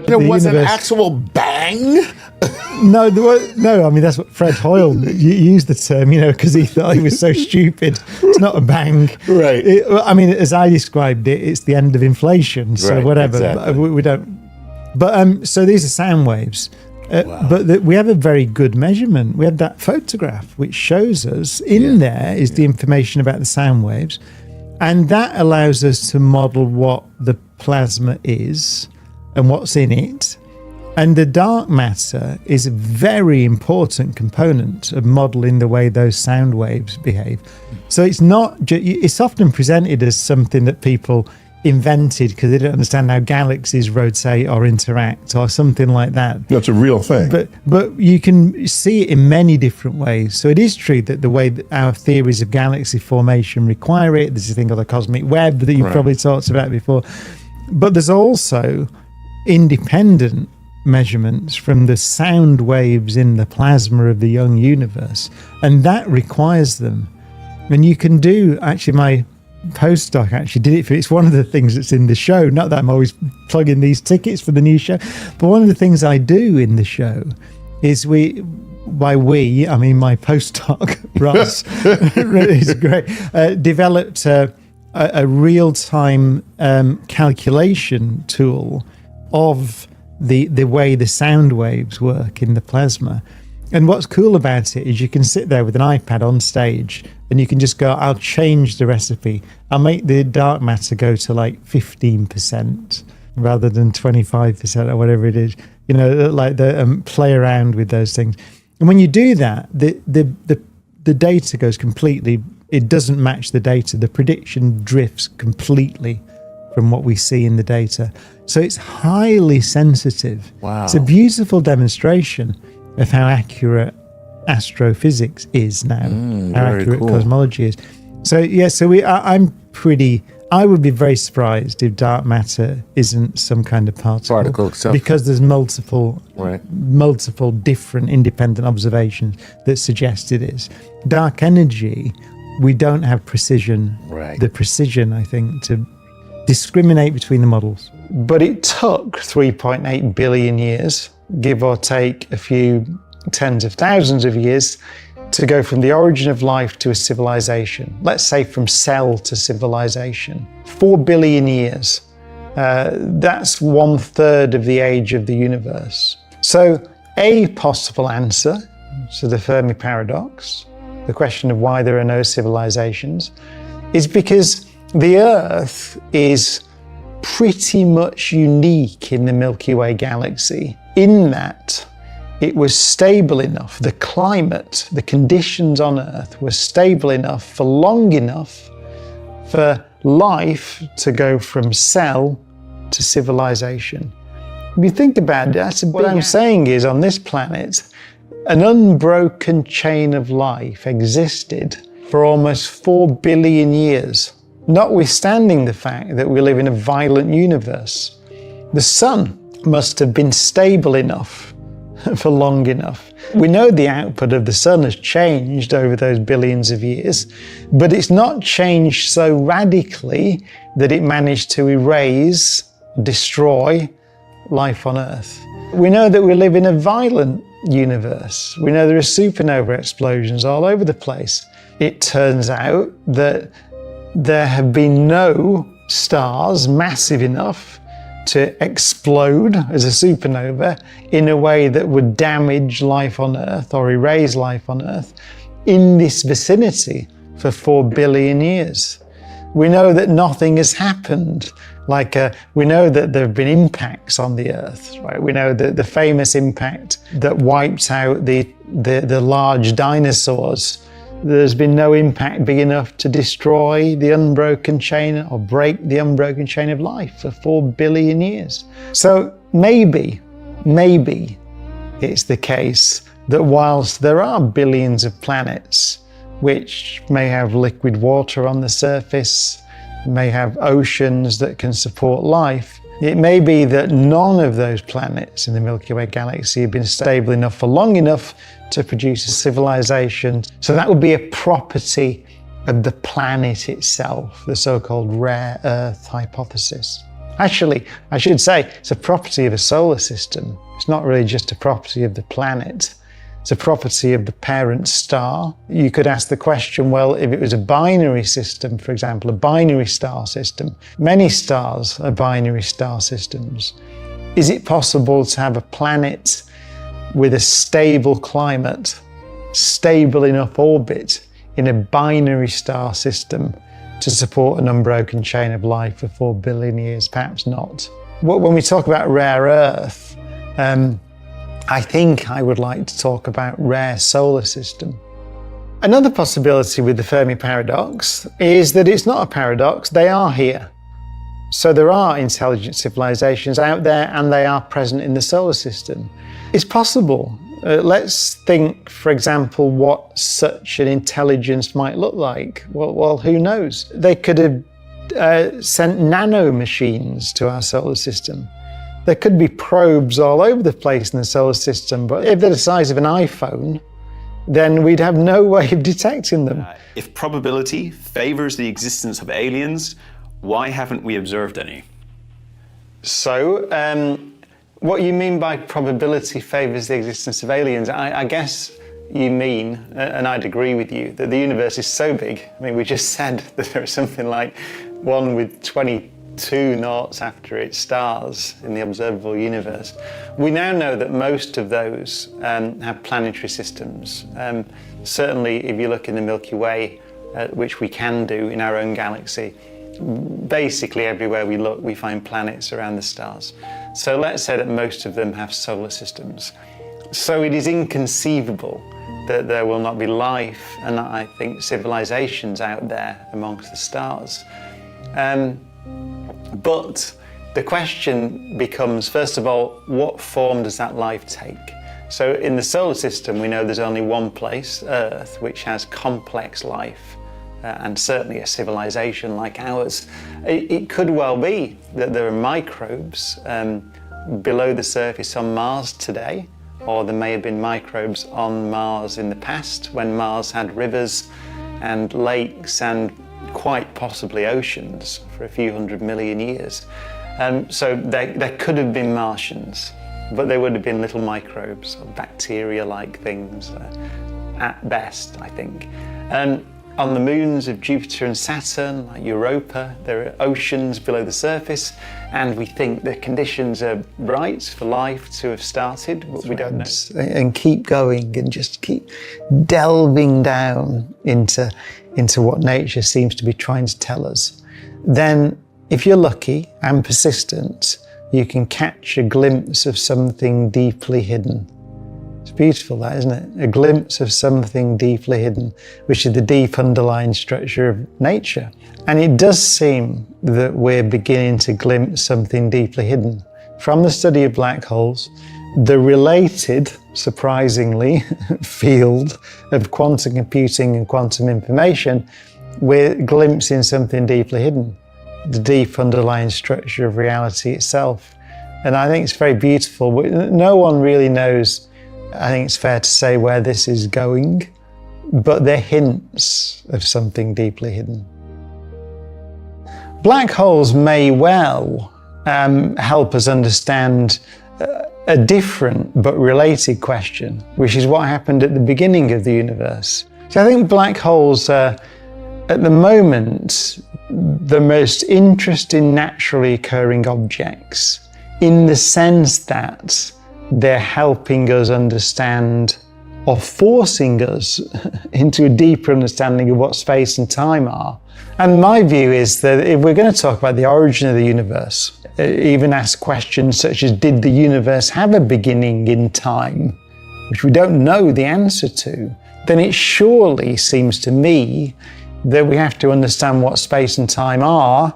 There was an actual bang? No, I mean, that's what Fred Hoyle used the term, because he thought he was so stupid. It's not a bang. Right. I mean, as I described it, it's the end of inflation. So right, whatever. Exactly. We don't. But so these are sound waves. Wow. But we have a very good measurement. We have that photograph, which shows us there is the information about the sound waves. And that allows us to model what the plasma is and what's in it. And the dark matter is a very important component of modeling the way those sound waves behave. So it's not, it's often presented as something that people invented because they don't understand how galaxies rotate or interact or something like that. That's a real thing. But you can see it in many different ways. So it is true that the way that our theories of galaxy formation require it, there's a thing called the cosmic web that you've probably talked about before. But there's also independent measurements from the sound waves in the plasma of the young universe, and that requires them. And you can do, actually my postdoc actually did it for, it's one of the things that's in the show, not that I'm always plugging these tickets for the new show, but one of the things I do in the show is I mean my postdoc Ross is great, developed a real-time calculation tool of the way the sound waves work in the plasma. And what's cool about it is you can sit there with an iPad on stage and you can just go, I'll change the recipe. I'll make the dark matter go to like 15% rather than 25% or whatever it is. Like play around with those things. And when you do that, the data goes completely, it doesn't match the data. The prediction drifts completely from what we see in the data. So it's highly sensitive. Wow. It's a beautiful demenstration of how accurate astrophysics is now, how accurate cosmology is. So I would be very surprised if dark matter isn't some kind of particle itself, because there's multiple different independent observations that suggest it is. Dark energy, we don't have precision, the precision, I think, to discriminate between the models. But it took 3.8 billion years, give or take a few tens of thousands of years, to go from the origin of life to a civilization. Let's say from cell to civilization. 4 billion years. That's 1/3 of the age of the universe. So a possible answer to the Fermi paradox, the question of why there are no civilizations, is because the Earth is pretty much unique in the Milky Way galaxy in that it was stable enough, the climate, the conditions on Earth were stable enough for long enough for life to go from cell to civilization. If you think about it, what I'm saying is on this planet, an unbroken chain of life existed for almost 4 billion years. Notwithstanding the fact that we live in a violent universe. The sun must have been stable enough for long enough. We know the output of the sun has changed over those billions of years, but it's not changed so radically that it managed to erase, destroy life on Earth. We know that we live in a violent universe. We know there are supernova explosions all over the place. It turns out that there have been no stars massive enough to explode as a supernova in a way that would damage life on Earth or erase life on Earth in this vicinity for 4 billion years. We know that nothing has happened. We know that there have been impacts on the Earth, right? We know that the famous impact that wiped out the large dinosaurs. There's been no impact big enough to destroy the unbroken chain or break the unbroken chain of life for 4 billion years. So maybe it's the case that whilst there are billions of planets which may have liquid water on the surface, may have oceans that can support life, it may be that none of those planets in the Milky Way galaxy have been stable enough for long enough to produce a civilization. So that would be a property of the planet itself, the so-called rare Earth hypothesis. Actually, I should say it's a property of a solar system. It's not really just a property of the planet. It's a property of the parent star. You could ask the question, well, if it was a binary system, for example, a binary star system, many stars are binary star systems. Is it possible to have a planet with a stable climate, stable enough orbit in a binary star system to support an unbroken chain of life for 4 billion years? Perhaps not. When we talk about rare Earth, I think I would like to talk about rare solar system. Another possibility with the Fermi paradox is that it's not a paradox, they are here. So there are intelligent civilizations out there and they are present in the solar system. It's possible. Let's think, for example, what such an intelligence might look like. Well, who knows? They could have sent nano machines to our solar system. There could be probes all over the place in the solar system, but if they're the size of an iPhone, then we'd have no way of detecting them. If probability favors the existence of aliens, why haven't we observed any? So, what you mean by probability favors the existence of aliens, I guess you mean, and I'd agree with you, that the universe is so big. I mean, we just said that there is something like 1 with 22 noughts after its stars in the observable universe. We now know that most of those have planetary systems. Certainly, if you look in the Milky Way, which we can do in our own galaxy, basically everywhere we look, we find planets around the stars. So let's say that most of them have solar systems. So it is inconceivable that there will not be life and I think civilizations out there amongst the stars. But the question becomes, first of all, what form does that life take? So in the solar system, we know there's only one place, Earth, which has complex life. And certainly a civilization like ours. It could well be that there are microbes below the surface on Mars today, or there may have been microbes on Mars in the past when Mars had rivers and lakes and quite possibly oceans for a few 100 million years. So there could have been Martians, but they would have been little microbes or bacteria-like things at best, I think. On the moons of Jupiter and Saturn, like Europa, there are oceans below the surface, and we think the conditions are right for life to have started, but we don't know. And keep going and just keep delving down into what nature seems to be trying to tell us. Then, if you're lucky and persistent, you can catch a glimpse of something deeply hidden. It's beautiful, that, isn't it? A glimpse of something deeply hidden, which is the deep underlying structure of nature. And it does seem that we're beginning to glimpse something deeply hidden. From the study of black holes, the related, surprisingly, field of quantum computing and quantum information, we're glimpsing something deeply hidden, the deep underlying structure of reality itself. And I think it's very beautiful. No one really knows, I think it's fair to say, where this is going, but they're hints of something deeply hidden. Black holes may well help us understand a different but related question, which is what happened at the beginning of the universe. So I think black holes are, at the moment, the most interesting naturally occurring objects, in the sense that they're helping us understand, or forcing us into a deeper understanding of what space and time are. And my view is that if we're going to talk about the origin of the universe, even ask questions such as, did the universe have a beginning in time, which we don't know the answer to, then it surely seems to me that we have to understand what space and time are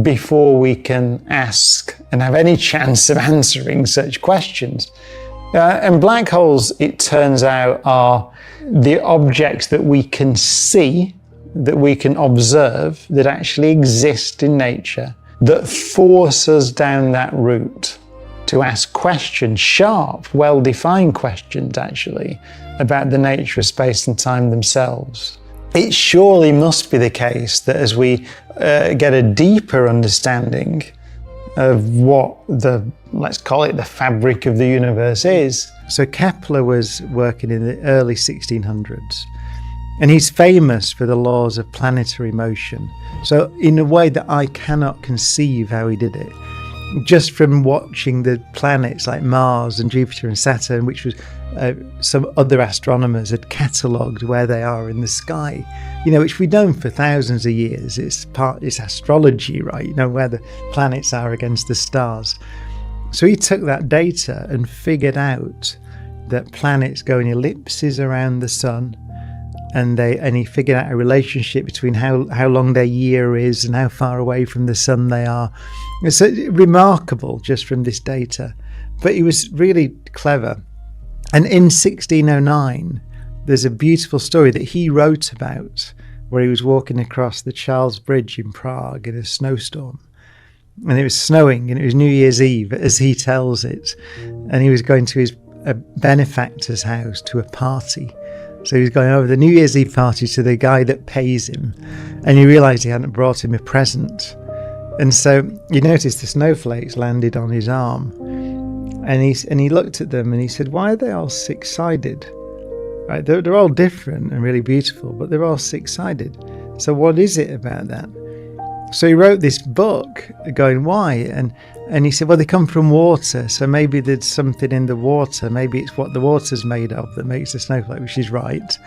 before we can ask and have any chance of answering such questions. And black holes, it turns out, are the objects that we can see, that we can observe, that actually exist in nature, that force us down that route to ask questions, sharp, well-defined questions actually, about the nature of space and time themselves. It surely must be the case that as we get a deeper understanding of what let's call it the fabric of the universe is. So Kepler was working in the early 1600s, and he's famous for the laws of planetary motion. So in a way that I cannot conceive how he did it, just from watching the planets like Mars and Jupiter and Saturn, which was some other astronomers had catalogued where they are in the sky, which we've known for thousands of years. It's astrology, right? Where the planets are against the stars. So he took that data and figured out that planets go in ellipses around the sun, and he figured out a relationship between how long their year is and how far away from the sun they are. It's remarkable just from this data, but he was really clever. And in 1609, there's a beautiful story that he wrote about where he was walking across the Charles Bridge in Prague in a snowstorm. And it was snowing, and it was New Year's Eve, as he tells it. And he was going to his benefactor's house to a party. So he was going over the New Year's Eve party to the guy that pays him. And he realised he hadn't brought him a present. And so you noticed the snowflakes landed on his arm. And he looked at them and he said, why are they all six-sided? Right? They're all different and really beautiful, but they're all six-sided. So what is it about that? So he wrote this book going, why? And he said, well, they come from water. So maybe there's something in the water. Maybe it's what the water's made of that makes the snowflake, which is right.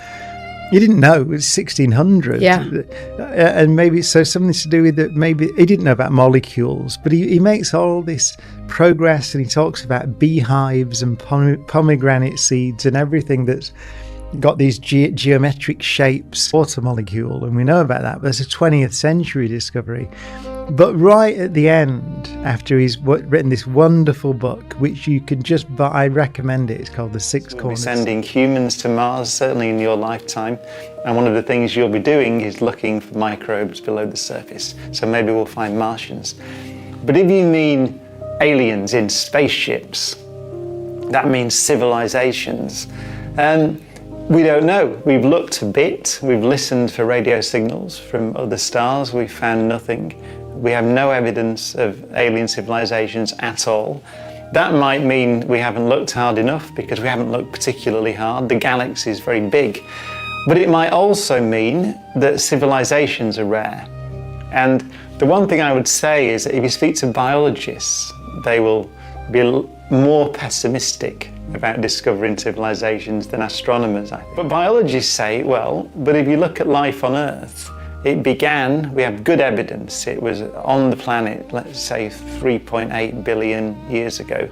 He didn't know. It was 1600. Yeah. And maybe so something to do with that. Maybe he didn't know about molecules, but he makes all this progress, and he talks about beehives and pomegranate seeds and everything that's got these geometric shapes, water molecule, and we know about that. But it's a 20th century discovery. But right at the end, after he's written this wonderful book, which you can just buy, I recommend it. It's called The Six Corners. We'll be sending humans to Mars, certainly in your lifetime. And one of the things you'll be doing is looking for microbes below the surface. So maybe we'll find Martians. But if you mean aliens in spaceships, that means civilizations. We don't know. We've looked a bit. We've listened for radio signals from other stars. We've found nothing. We have no evidence of alien civilizations at all. That might mean we haven't looked hard enough because we haven't looked particularly hard. The galaxy is very big. But it might also mean that civilizations are rare. And the one thing I would say is that if you speak to biologists, they will be more pessimistic about discovering civilizations than astronomers. But biologists say, well, but if you look at life on Earth, it began, we have good evidence, it was on the planet, let's say 3.8 billion years ago.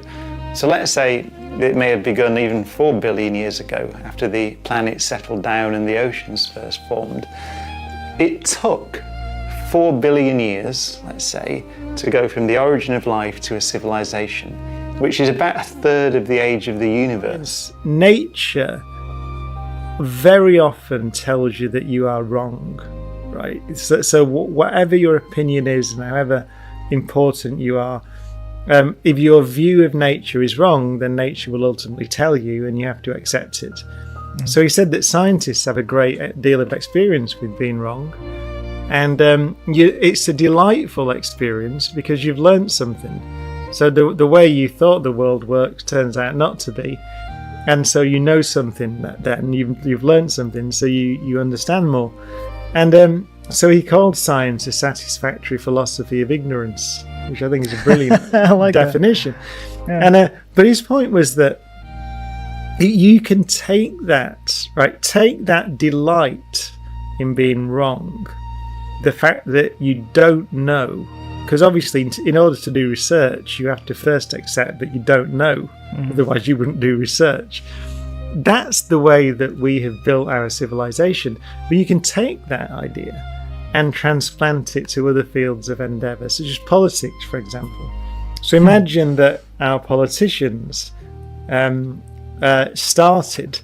So let's say it may have begun even 4 billion years ago, after the planet settled down and the oceans first formed. It took 4 billion years, let's say, to go from the origin of life to a civilization, which is about a third of the age of the universe. Nature very often tells you that you are wrong, right? So whatever your opinion is and however important you are, if your view of nature is wrong, then nature will ultimately tell you and you have to accept it. So he said that scientists have a great deal of experience with being wrong. And it's a delightful experience because you've learned something. So the way you thought the world works turns out not to be. And so you know something then you've learned something, so you understand more. And so he called science a satisfactory philosophy of ignorance, which I think is a brilliant definition. Yeah. And but his point was that you can take that delight in being wrong, the fact that you don't know. Because obviously, in order to do research, you have to first accept that you don't know. Otherwise, you wouldn't do research. That's the way that we have built our civilization. But you can take that idea and transplant it to other fields of endeavour, such as politics, for example. So imagine that our politicians started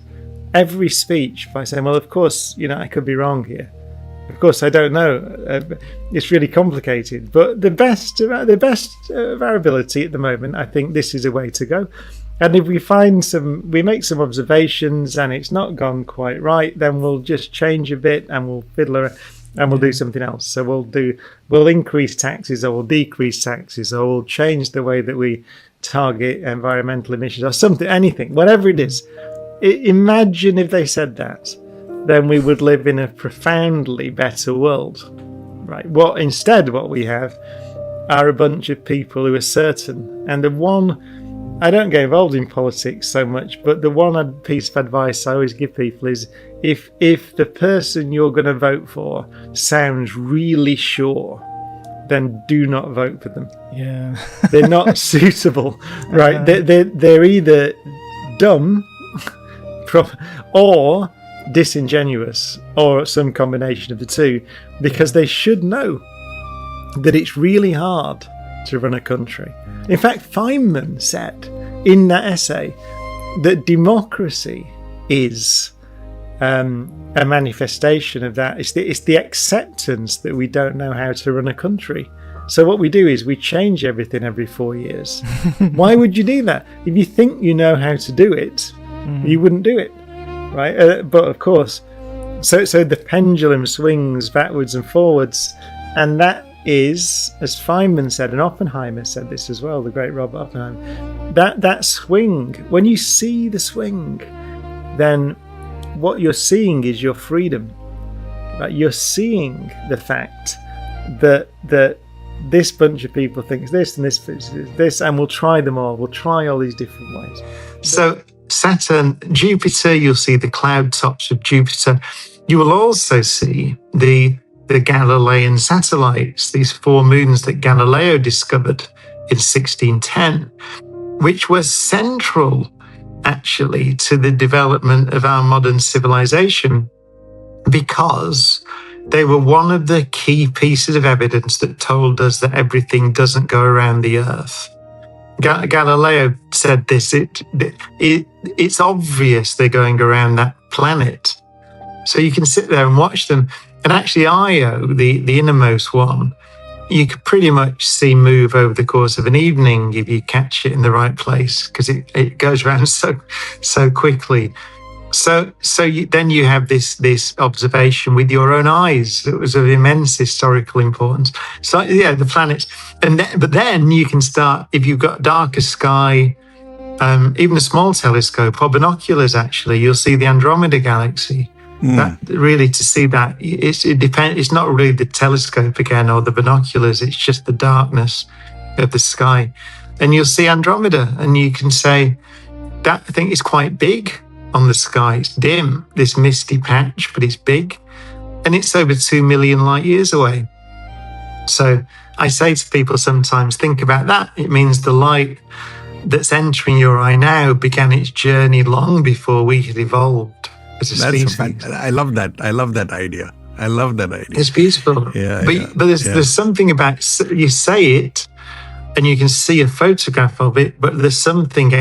every speech by saying, well, of course, I could be wrong here. Of course, I don't know. It's really complicated. But the best of our ability at the moment, I think this is a way to go. And if we make some observations and it's not gone quite right, then we'll just change a bit and we'll fiddle around. and we'll do something else. So we'll increase taxes, or we'll decrease taxes, or we'll change the way that we target environmental emissions, or something, anything, whatever it is. Imagine if they said that, then we would live in a profoundly better world, right? What we have are a bunch of people who are certain. And the one, I don't get involved in politics so much, but the one piece of advice I always give people is, if the person you're going to vote for sounds really sure, then do not vote for them. Yeah. They're not suitable, right? They're either dumb or disingenuous, or some combination of the two, because they should know that it's really hard to run a country. In fact, Feynman said in that essay that democracy is a manifestation of that. It's the acceptance that we don't know how to run a country. So what we do is we change everything every 4 years. Why would you do that? If you think you know how to do it, you wouldn't do it, right? But of course, so the pendulum swings backwards and forwards, and that is, as Feynman said, and Oppenheimer said this as well, the great Robert Oppenheimer, that swing, when you see the swing, then what you're seeing is your freedom. Right? You're seeing the fact that this bunch of people thinks this and this, and we'll try them all. We'll try all these different ways. So Saturn, Jupiter, you'll see the cloud tops of Jupiter. You will also see the Galilean satellites, these 4 moons that Galileo discovered in 1610, which were central actually to the development of our modern civilization, because they were one of the key pieces of evidence that told us that everything doesn't go around the Earth. Galileo said this, it's obvious they're going around that planet. So you can sit there and watch them. And actually Io, the innermost one, you could pretty much see move over the course of an evening if you catch it in the right place, because it goes around so quickly. Then you have this observation with your own eyes that was of immense historical importance. So yeah, the planets, but then you can start, if you've got darker sky, even a small telescope or binoculars. Actually, you'll see the Andromeda galaxy. That really, to see that, it depends. It's not really the telescope again or the binoculars. It's just the darkness of the sky, and you'll see Andromeda, and you can say that I think is quite big on the sky. It's dim, this misty patch, but it's big, and it's over 2 million light years away. So I say to people sometimes, think about that. It means the light that's entering your eye now began its journey long before we had evolved as a species. I love that. I love that idea. It's beautiful. But there's something about, you say it and you can see a photograph of it, but there's something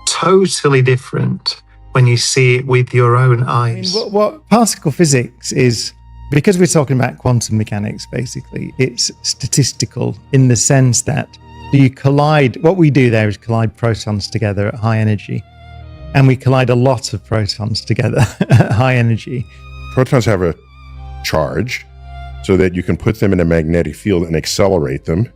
totally different when you see it with your own eyes. I mean, what particle physics is, because we're talking about quantum mechanics, basically, it's statistical in the sense that you collide, what we do there is collide protons together at high energy. And we collide a lot of protons together at high energy. Protons have a charge so that you can put them in a magnetic field and accelerate them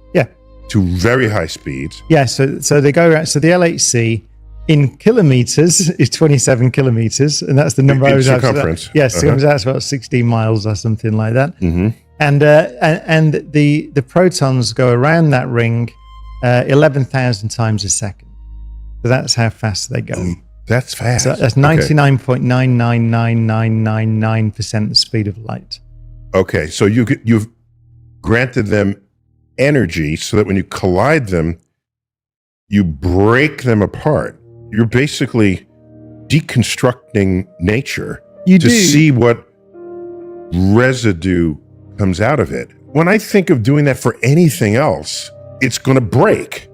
to very high speeds. Yeah, so they go around. So the LHC in kilometers is 27 kilometers, and that's the number I was at. Circumference. Yes, it comes out to about 16 miles or something like that. Mm-hmm. And the protons go around that ring 11,000 times a second. So that's how fast they go. That's fast. So that's 99.999999% the speed of light. Okay, so you've granted them energy so that when you collide them, you break them apart. You're basically deconstructing nature to see what residue comes out of it. When I think of doing that for anything else, it's going to break.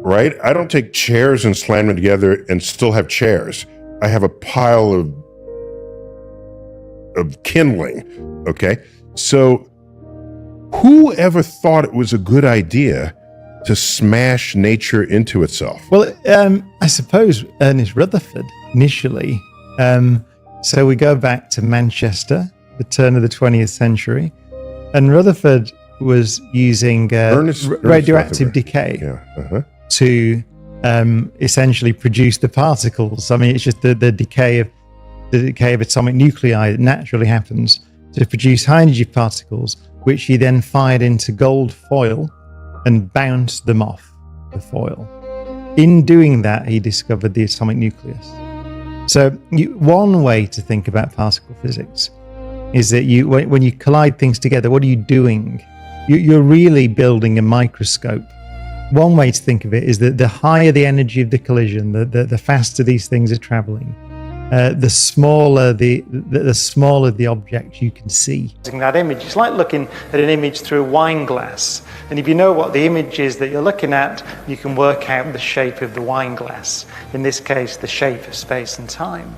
Right? I don't take chairs and slam them together and still have chairs. I have a pile of kindling. Okay. So whoever thought it was a good idea to smash nature into itself? Well, I suppose Ernest Rutherford initially. So we go back to Manchester the turn of the 20th century. And Rutherford was using radioactive decay to essentially produce the particles. I mean, it's just the decay of atomic nuclei that naturally happens to produce high energy particles, which he then fired into gold foil and bounced them off the foil. In doing that, he discovered the atomic nucleus. So one way to think about particle physics is that when you collide things together, what are you doing? You're really building a microscope. One way to think of it is that the higher the energy of the collision, the faster these things are traveling, the smaller the object you can see. That image, it's like looking at an image through a wine glass. And if you know what the image is that you're looking at, you can work out the shape of the wine glass. In this case, the shape of space and time.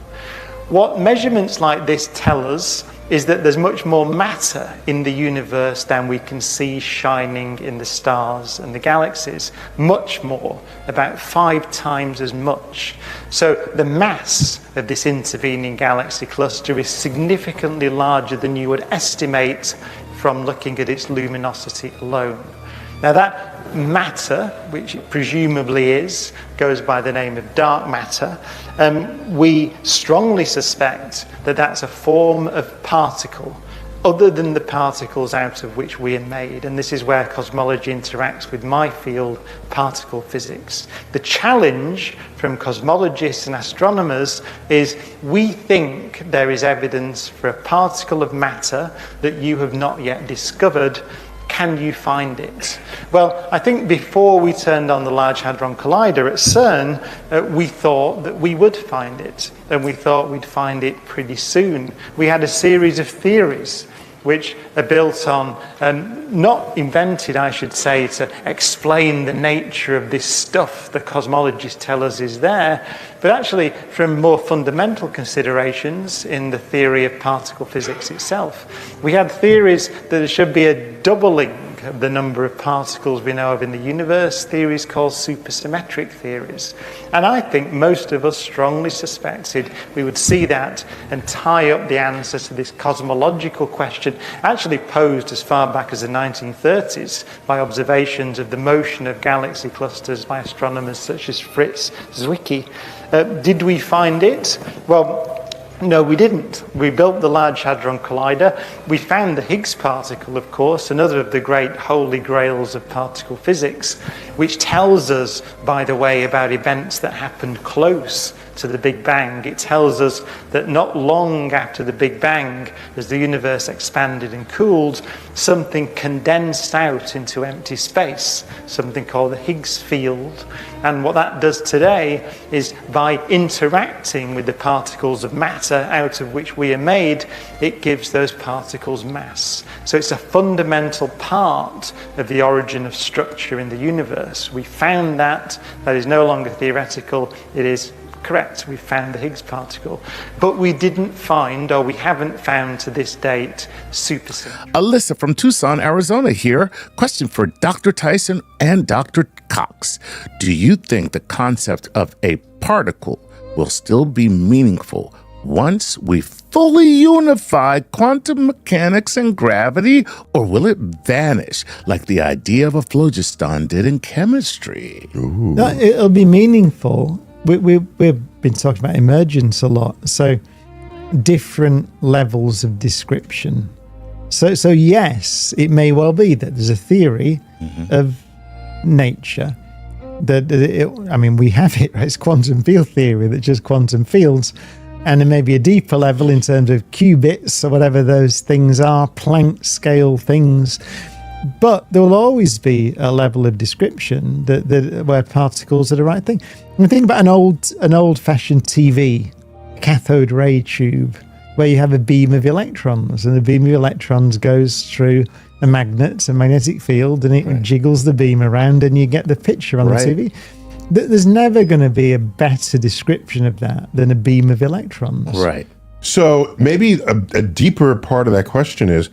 What measurements like this tell us is that there's much more matter in the universe than we can see shining in the stars and the galaxies. Much more, about 5 times as much. So the mass of this intervening galaxy cluster is significantly larger than you would estimate from looking at its luminosity alone. Now that matter, which it presumably is, goes by the name of dark matter. We strongly suspect that that's a form of particle other than the particles out of which we are made. And this is where cosmology interacts with my field, particle physics. The challenge from cosmologists and astronomers is we think there is evidence for a particle of matter that you have not yet discovered. Can you find it? Well, I think before we turned on the Large Hadron Collider at CERN, we thought that we would find it, and we thought we'd find it pretty soon. We had a series of theories which are built on, not invented, I should say, to explain the nature of this stuff the cosmologists tell us is there, but actually from more fundamental considerations in the theory of particle physics itself. We had theories that there should be a doubling of the number of particles we know of in the universe, theories called supersymmetric theories. And I think most of us strongly suspected we would see that and tie up the answer to this cosmological question, actually posed as far back as the 1930s by observations of the motion of galaxy clusters by astronomers such as Fritz Zwicky. Did we find it? Well, no, we didn't. We built the Large Hadron Collider. We found the Higgs particle, of course, another of the great holy grails of particle physics, which tells us, by the way, about events that happened close to the Big Bang. It tells us that not long after the Big Bang, as the universe expanded and cooled, something condensed out into empty space, something called the Higgs field. And what that does today is, by interacting with the particles of matter out of which we are made, it gives those particles mass. So it's a fundamental part of the origin of structure in the universe. We found that. That is no longer theoretical. It is correct. We found the Higgs particle. But we didn't find, or we haven't found to this date, supersymmetry. Alyssa from Tucson, Arizona here. Question for Dr. Tyson and Dr. Cox. Do you think the concept of a particle will still be meaningful once we fully unify quantum mechanics and gravity, or will it vanish like the idea of a phlogiston did in chemistry? No, it'll be meaningful. We've been talking about emergence a lot, so different levels of description. So yes, it may well be that there's a theory of nature we have it, right? It's quantum field theory, that just quantum fields, and there may be a deeper level in terms of qubits or whatever those things are, Planck scale things. But there will always be a level of description that where particles are the right thing. I mean, think about an old-fashioned TV, cathode ray tube, where you have a beam of electrons, and the beam of electrons goes through a magnetic field, and it jiggles the beam around, and you get the picture on the TV. There's never going to be a better description of that than a beam of electrons. Right. So maybe a deeper part of that question is,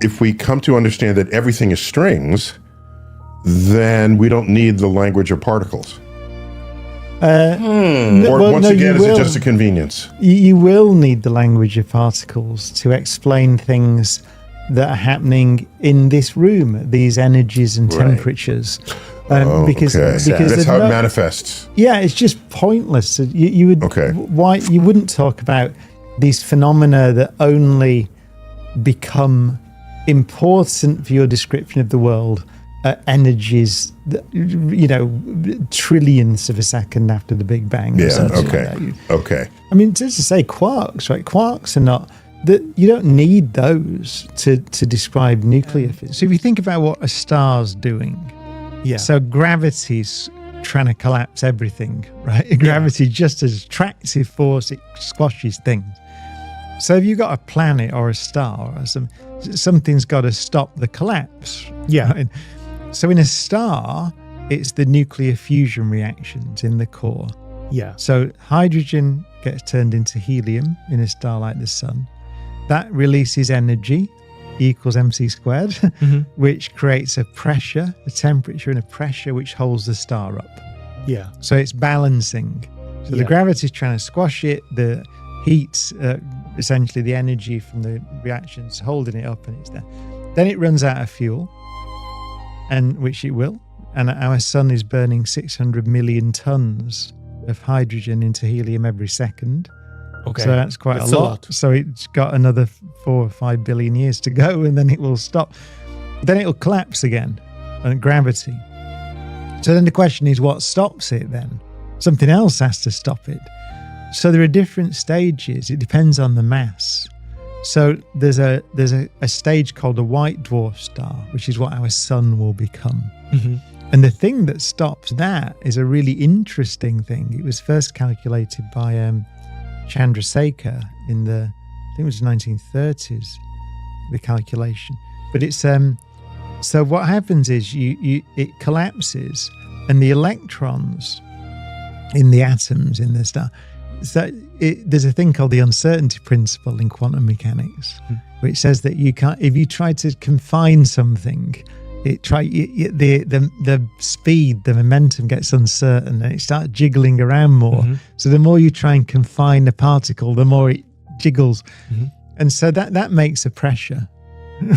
if we come to understand that everything is strings, then we don't need the language of particles. Once again, is it just a convenience? You will need the language of particles to explain things that are happening in this room, these energies and temperatures. Because that's how it manifests. Yeah, it's just pointless. You wouldn't talk about these phenomena that only become important for your description of the world at energies that, trillions of a second after the Big Bang. Yeah. Okay. I mean, just to say quarks, right? Quarks are not that you don't need those to describe nuclear physics. So if you think about what a star's doing, so gravity's trying to collapse everything, right? Gravity just as attractive force, it squashes things. So if you've got a planet or a star or something's got to stop the collapse. Yeah. Right? So in a star, it's the nuclear fusion reactions in the core. Yeah. So hydrogen gets turned into helium in a star like the sun. That releases energy, E equals mc squared, which creates a pressure, a temperature and a pressure which holds the star up. Yeah. So it's balancing. So the gravity is trying to squash it, the heat, essentially the energy from the reactions holding it up, and it's there. Then it runs out of fuel, and which it will. And our sun is burning 600 million tons of hydrogen into helium every second. Okay. So that's quite a lot. So it's got another 4 or 5 billion years to go, and then it will stop. Then it will collapse again, and gravity. So then the question is, what stops it then? Something else has to stop it. So there are different stages. It depends on the mass. So there's a stage called a white dwarf star, which is what our sun will become. And the thing that stops that is a really interesting thing. It was first calculated by Chandrasekhar in the, I think it was 1930s, the calculation. But it's so what happens is it collapses, and the electrons in the atoms in the star. So there's a thing called the uncertainty principle in quantum mechanics, which says that you can't, if you try to confine something, the speed, the momentum gets uncertain, and it starts jiggling around more. So the more you try and confine a particle, the more it jiggles, and so that makes a pressure,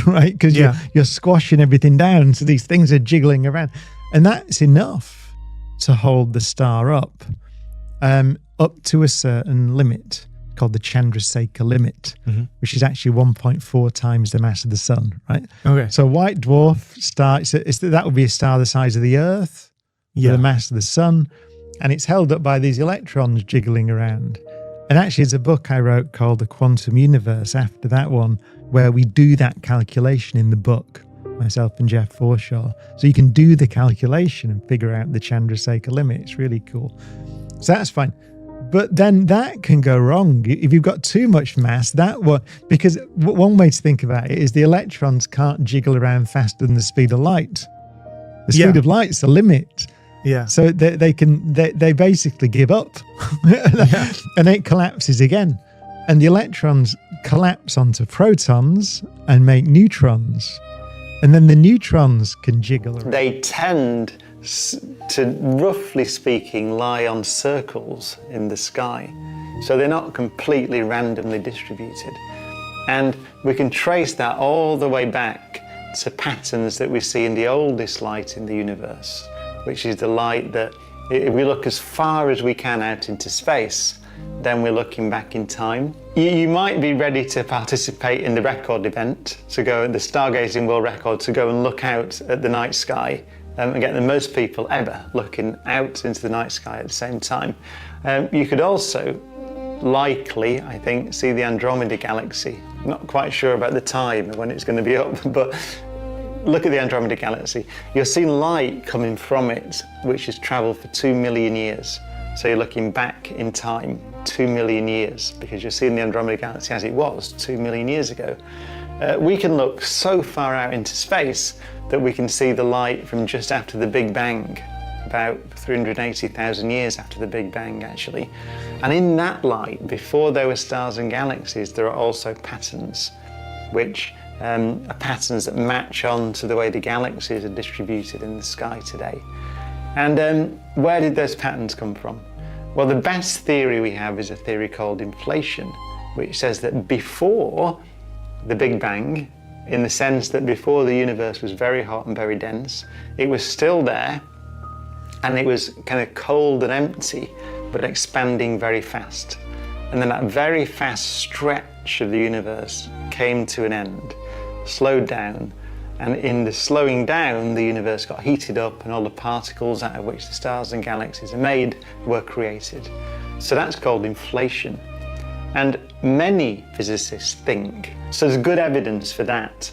right? Because you're squashing everything down, so these things are jiggling around, and that's enough to hold the star up to a certain limit called the Chandrasekhar limit, which is actually 1.4 times the mass of the sun, right? Okay. So a white dwarf star, that would be a star the size of the Earth, with the mass of the sun, and it's held up by these electrons jiggling around. And actually, there's a book I wrote called The Quantum Universe after that one, where we do that calculation in the book, myself and Jeff Forshaw. So you can do the calculation and figure out the Chandrasekhar limit. It's really cool. So that's fine. But then that can go wrong. If you've got too much mass, because one way to think about it is the electrons can't jiggle around faster than the speed of light. The speed of light's the limit. Yeah. So they basically give up, and it collapses again. And the electrons collapse onto protons and make neutrons. And then the neutrons can jiggle around. They tend to, roughly speaking, lie on circles in the sky. So they're not completely randomly distributed. And we can trace that all the way back to patterns that we see in the oldest light in the universe, which is the light that, if we look as far as we can out into space, then we're looking back in time. You might be ready to participate in the record event, the Stargazing World Record, to go and look out at the night sky and get the most people ever looking out into the night sky at the same time. You could also likely, I think, see the Andromeda Galaxy. I'm not quite sure about the time when it's going to be up, but look at the Andromeda Galaxy. You'll see light coming from it, which has traveled for 2 million years. So you're looking back in time 2 million years, because you're seeing the Andromeda Galaxy as it was 2 million years ago. We can look so far out into space that we can see the light from just after the Big Bang, about 380,000 years after the Big Bang, actually. And in that light, before there were stars and galaxies, there are also patterns, which are patterns that match on to the way the galaxies are distributed in the sky today. And where did those patterns come from? Well, the best theory we have is a theory called inflation, which says that before the Big Bang, in the sense that before the universe was very hot and very dense, it was still there, and it was kind of cold and empty, but expanding very fast. And then that very fast stretch of the universe came to an end, slowed down, and in the slowing down, the universe got heated up and all the particles out of which the stars and galaxies are made were created. So that's called inflation. And many physicists think, so there's good evidence for that.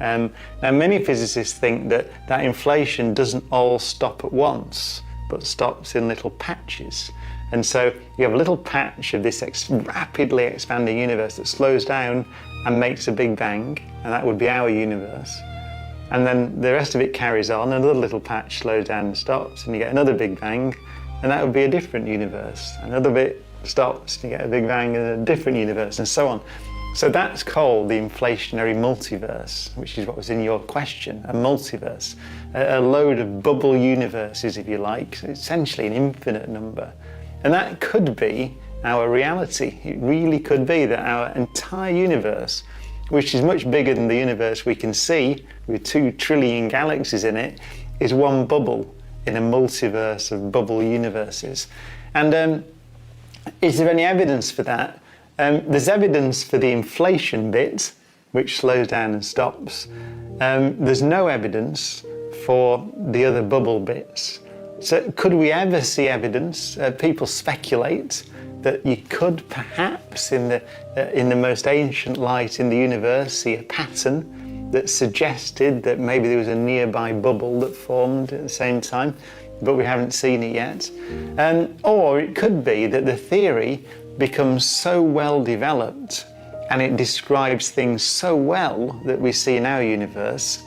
Now many physicists think that that inflation doesn't all stop at once, but stops in little patches. And so you have a little patch of this rapidly expanding universe that slows down and makes a Big Bang, and that would be our universe. And then the rest of it carries on, another little patch slows down and stops, and you get another Big Bang, and that would be a different universe. Another bit stops, and you get a Big Bang and a different universe, and so on. So that's called the inflationary multiverse, which is what was in your question, a multiverse. A load of bubble universes, if you like, essentially an infinite number. And that could be our reality. It really could be that our entire universe, which is much bigger than the universe we can see, with 2 trillion galaxies in it, is one bubble in a multiverse of bubble universes. And is there any evidence for that? There's evidence for the inflation bit, which slows down and stops. There's no evidence for the other bubble bits. So could we ever see evidence? People speculate that you could perhaps, in the most ancient light in the universe, see a pattern that suggested that maybe there was a nearby bubble that formed at the same time, but we haven't seen it yet. Or it could be that the theory becomes so well developed and it describes things so well that we see in our universe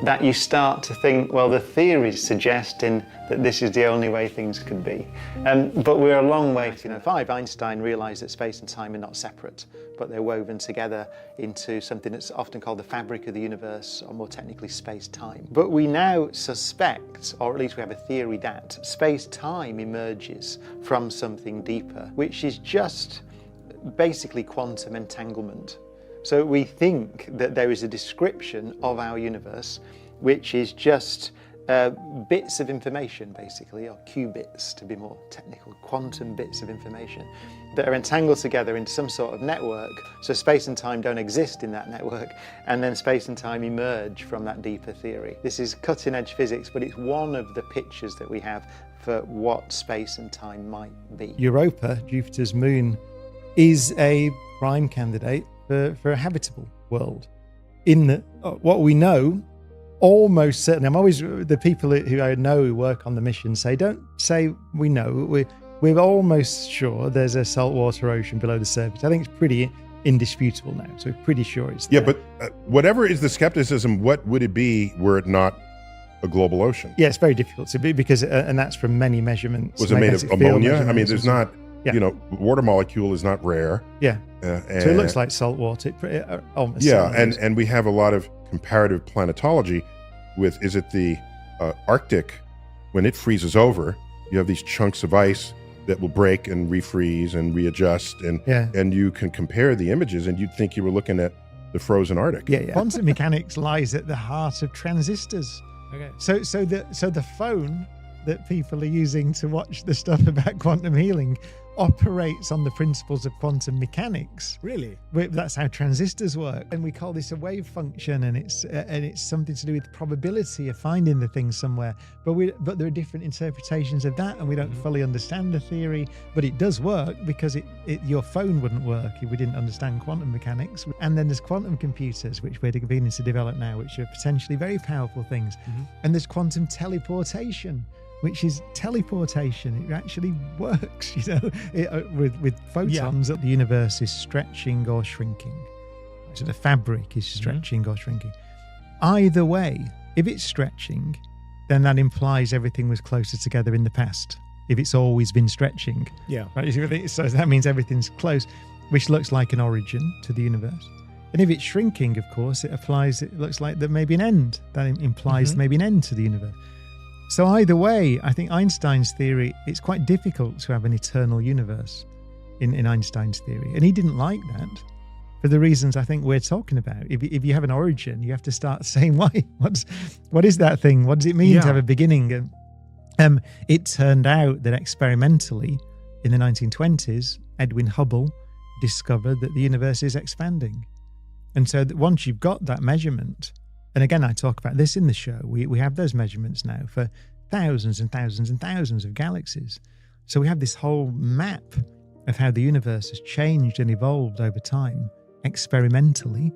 that you start to think, well, the theory is suggesting that this is the only way things could be. But we're a long way. 1905, Einstein realized that space and time are not separate, but they're woven together into something that's often called the fabric of the universe, or more technically, space-time. But we now suspect, or at least we have a theory, that space-time emerges from something deeper, which is just basically quantum entanglement. So we think that there is a description of our universe which is just bits of information, basically, or qubits to be more technical, quantum bits of information that are entangled together into some sort of network. So space and time don't exist in that network, and then space and time emerge from that deeper theory. This is cutting-edge physics, but it's one of the pictures that we have for what space and time might be. Europa, Jupiter's moon, is a prime candidate for a habitable world. In the, what we know, almost certainly, I'm always, the people who I know who work on the mission say, don't say we know, we're almost sure there's a saltwater ocean below the surface. I think it's pretty indisputable now, so we're pretty sure it's there. Yeah, but whatever is the skepticism, what would it be were it not a global ocean? Yeah, it's very difficult to be, because, and that's from many measurements. Was it made of ammonia? I mean, there's not, yeah. Water molecule is not rare. Yeah. So it looks like salt water. Almost. Yeah, and we have a lot of comparative planetology with, is it the Arctic, when it freezes over, you have these chunks of ice that will break and refreeze and readjust, and you can compare the images and you'd think you were looking at the frozen Arctic. Yeah. Quantum mechanics lies at the heart of transistors. Okay. So the phone that people are using to watch the stuff about quantum healing operates on the principles of quantum mechanics. Really? That's how transistors work, and we call this a wave function, and it's something to do with probability of finding the thing somewhere. But there are different interpretations of that, and we don't fully understand the theory. But it does work, because your phone wouldn't work if we didn't understand quantum mechanics. And then there's quantum computers, which we're beginning to develop now, which are potentially very powerful things. And there's quantum teleportation, which is teleportation. It actually works, with photons. The universe is stretching or shrinking. So the fabric is stretching or shrinking. Either way, if it's stretching, then that implies everything was closer together in the past. If it's always been stretching, right? So that means everything's close, which looks like an origin to the universe. And if it's shrinking, of course, it looks like there may be an end. That implies maybe an end to the universe. So either way, I think Einstein's theory, it's quite difficult to have an eternal universe in Einstein's theory. And he didn't like that for the reasons I think we're talking about. If you have an origin, you have to start saying why. What is that thing? What does it mean to have a beginning? It turned out that experimentally in the 1920s, Edwin Hubble discovered that the universe is expanding. And so that once you've got that measurement, and again, I talk about this in the show, we have those measurements now for thousands and thousands and thousands of galaxies. So we have this whole map of how the universe has changed and evolved over time, experimentally.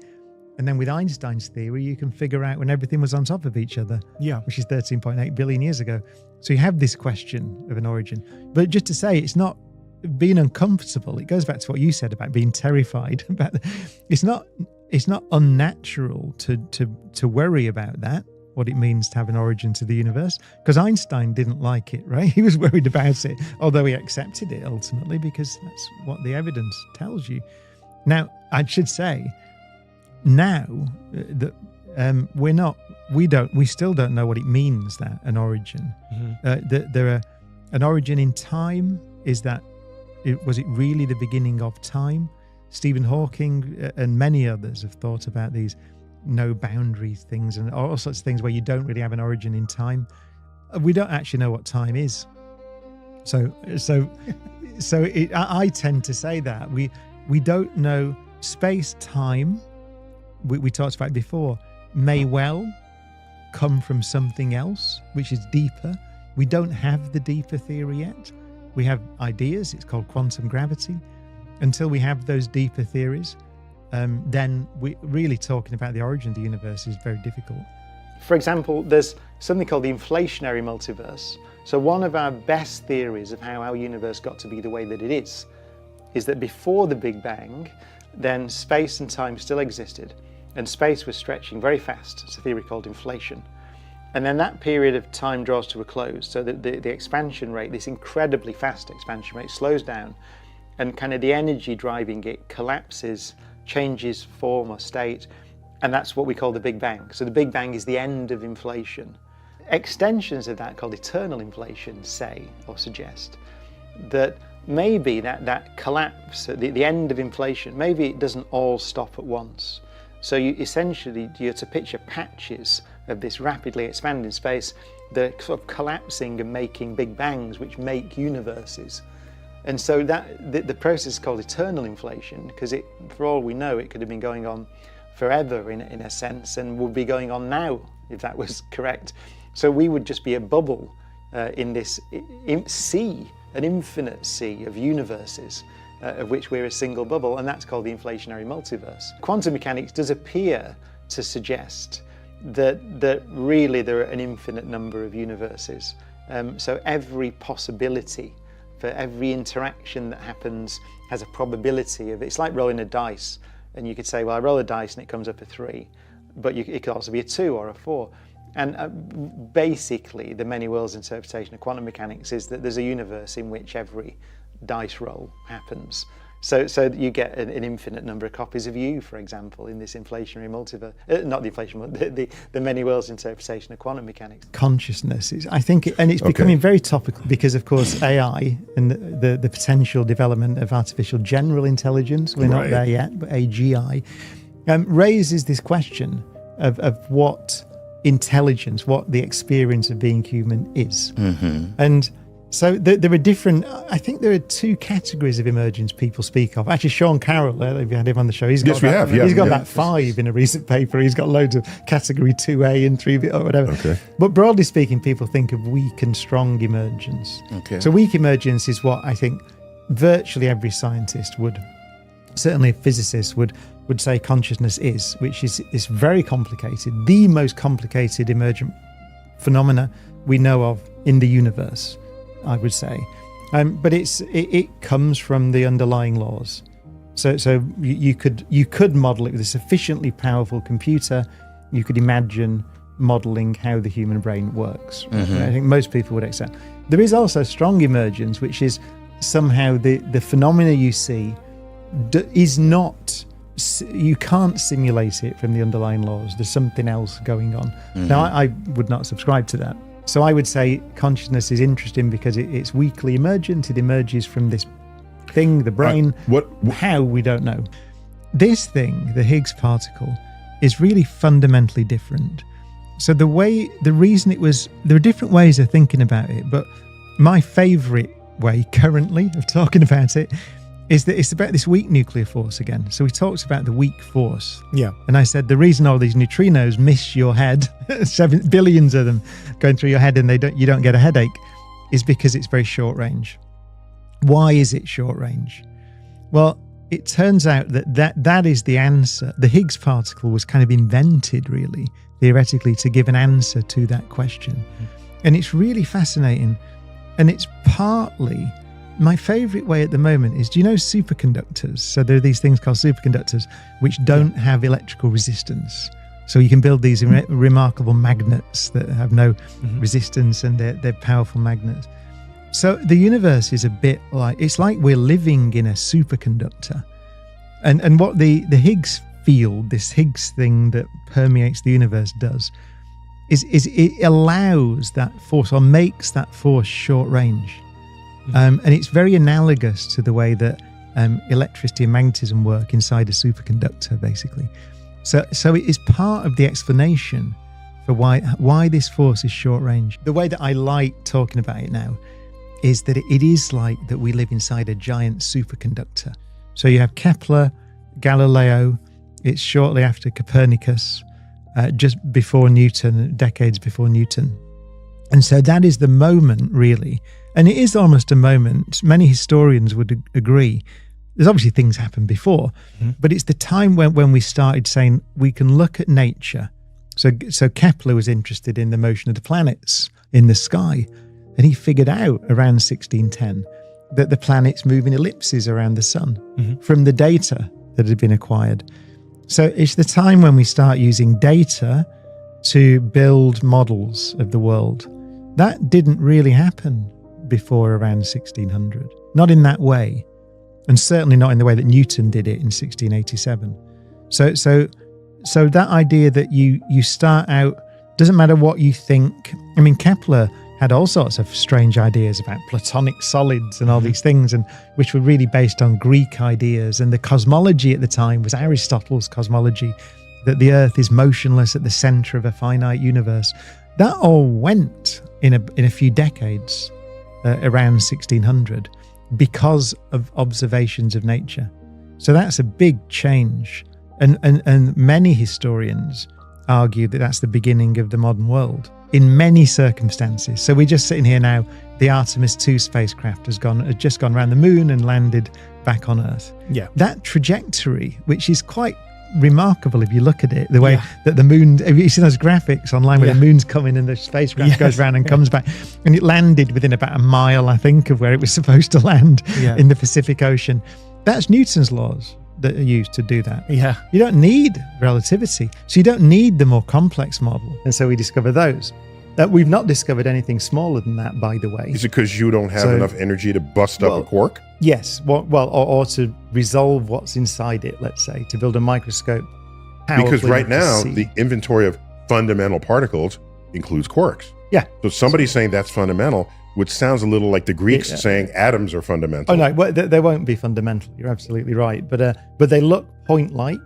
And then with Einstein's theory, you can figure out when everything was on top of each other, which is 13.8 billion years ago. So you have this question of an origin. But just to say, it's not being uncomfortable. It goes back to what you said about being terrified. It's not unnatural to worry about that, what it means to have an origin to the universe, because Einstein didn't like it, right? He was worried about it, although he accepted it ultimately because that's what the evidence tells you. Now, I should say, now that we still don't know what it means, that an origin. An origin in time, was it really the beginning of time? Stephen Hawking and many others have thought about these no boundary things and all sorts of things where you don't really have an origin in time. We don't actually know what time is. I tend to say that we don't know. Space-time, we talked about before, may well come from something else, which is deeper. We don't have the deeper theory yet. We have ideas, it's called quantum gravity. Until we have those deeper theories, then we're really talking about the origin of the universe is very difficult. For example, there's something called the inflationary multiverse. So one of our best theories of how our universe got to be the way that it is that before the Big Bang, then space and time still existed, and space was stretching very fast. It's a theory called inflation. And then that period of time draws to a close, so that the expansion rate, this incredibly fast expansion rate, slows down, and kind of the energy driving it collapses, changes form or state, and that's what we call the Big Bang. So the Big Bang is the end of inflation. Extensions of that, called eternal inflation, say or suggest that maybe that collapse at the end of inflation, maybe it doesn't all stop at once. So you're to picture patches of this rapidly expanding space that are sort of collapsing and making big bangs, which make universes. And so that the process is called eternal inflation, because for all we know, it could have been going on forever in a sense, and would be going on now if that was correct. So we would just be a bubble in this sea, an infinite sea of universes, of which we're a single bubble, and that's called the inflationary multiverse. Quantum mechanics does appear to suggest that really there are an infinite number of universes. So every possibility for every interaction that happens has a probability of it. It's like rolling a dice, and you could say, well, I roll a dice and it comes up a 3, but it could also be a 2 or a 4. And basically, the many worlds interpretation of quantum mechanics is that there's a universe in which every dice roll happens. So that you get an infinite number of copies of you, for example, in this inflationary multiverse. Not the inflationary, the many worlds interpretation of quantum mechanics. Consciousness is, I think, and it's becoming very topical because, of course, AI and the potential development of artificial general intelligence, we're not there yet, but AGI, raises this question of what intelligence, what the experience of being human is. And so there are different, I think there are 2 categories of emergence people speak of. Actually, Sean Carroll, if you had him on the show, he's got about 5 in a recent paper. He's got loads of category 2A and 3B or whatever. But broadly speaking, people think of weak and strong emergence. So weak emergence is what I think virtually every scientist would, certainly a physicist would say consciousness is, which is very complicated, the most complicated emergent phenomena we know of in the universe, I would say. But it comes from the underlying laws. So you could model it with a sufficiently powerful computer. You could imagine modeling how the human brain works. I think most people would accept. There is also strong emergence, which is somehow the phenomena you see is not, you can't simulate it from the underlying laws. There's something else going on. Now, I would not subscribe to that. So I would say consciousness is interesting because it's weakly emergent. It emerges from this thing, the brain. How, we don't know. This thing, the Higgs particle, is really fundamentally different. So there are different ways of thinking about it, but my favorite way currently of talking about it is that it's about this weak nuclear force again. So we talked about the weak force. Yeah. And I said the reason all these neutrinos miss your head, 7 billions of them going through your head and you don't get a headache, is because it's very short range. Why is it short range? Well, it turns out that is the answer. The Higgs particle was kind of invented, really, theoretically, to give an answer to that question. And it's really fascinating. And it's partly, my favorite way at the moment is, do you know superconductors? So there are these things called superconductors which don't have electrical resistance. So you can build these remarkable magnets that have no resistance, and they're powerful magnets. So the universe is a bit like, it's like we're living in a superconductor. And what the Higgs field, this Higgs thing that permeates the universe does, is it allows that force, or makes that force short range. And it's very analogous to the way that electricity and magnetism work inside a superconductor, basically. So it is part of the explanation for why this force is short range. The way that I like talking about it now is that it is like that we live inside a giant superconductor. So you have Kepler, Galileo, it's shortly after Copernicus, just before Newton, decades before Newton. And so that is the moment, really. And it is almost a moment. Many historians would agree. There's obviously things happened before, but it's the time when we started saying we can look at nature. So Kepler was interested in the motion of the planets in the sky. And he figured out around 1610 that the planets move in ellipses around the sun from the data that had been acquired. So it's the time when we start using data to build models of the world. That didn't really happen before around 1600. Not in that way. And certainly not in the way that Newton did it in 1687. So that idea that you start out, doesn't matter what you think. I mean, Kepler had all sorts of strange ideas about platonic solids and all these things, and which were really based on Greek ideas. And the cosmology at the time was Aristotle's cosmology, that the Earth is motionless at the center of a finite universe. That all went in a few decades, around 1600, because of observations of nature. So that's a big change. And many historians argue that that's the beginning of the modern world in many circumstances. So we're just sitting here now, the Artemis 2 spacecraft has just gone around the moon and landed back on Earth. Yeah. That trajectory, which is quite remarkable if you look at it, the way that the moon, have you seen those graphics online where the moon's coming and the spacecraft goes around and comes back, and it landed within about a mile, I think, of where it was supposed to land in the Pacific Ocean. That's Newton's laws that are used to do that. Yeah. You don't need relativity. So you don't need the more complex model. And so we discover those. We've not discovered anything smaller than that, by the way. Is it because you don't have enough energy to bust up a quark? Yes. Or to resolve what's inside it, let's say, to build a microscope. Because right now, the inventory of fundamental particles includes quarks. Yeah. So somebody saying that's fundamental, which sounds a little like the Greeks saying atoms are fundamental. Oh, no, well, they won't be fundamental. You're absolutely right. But they look point-like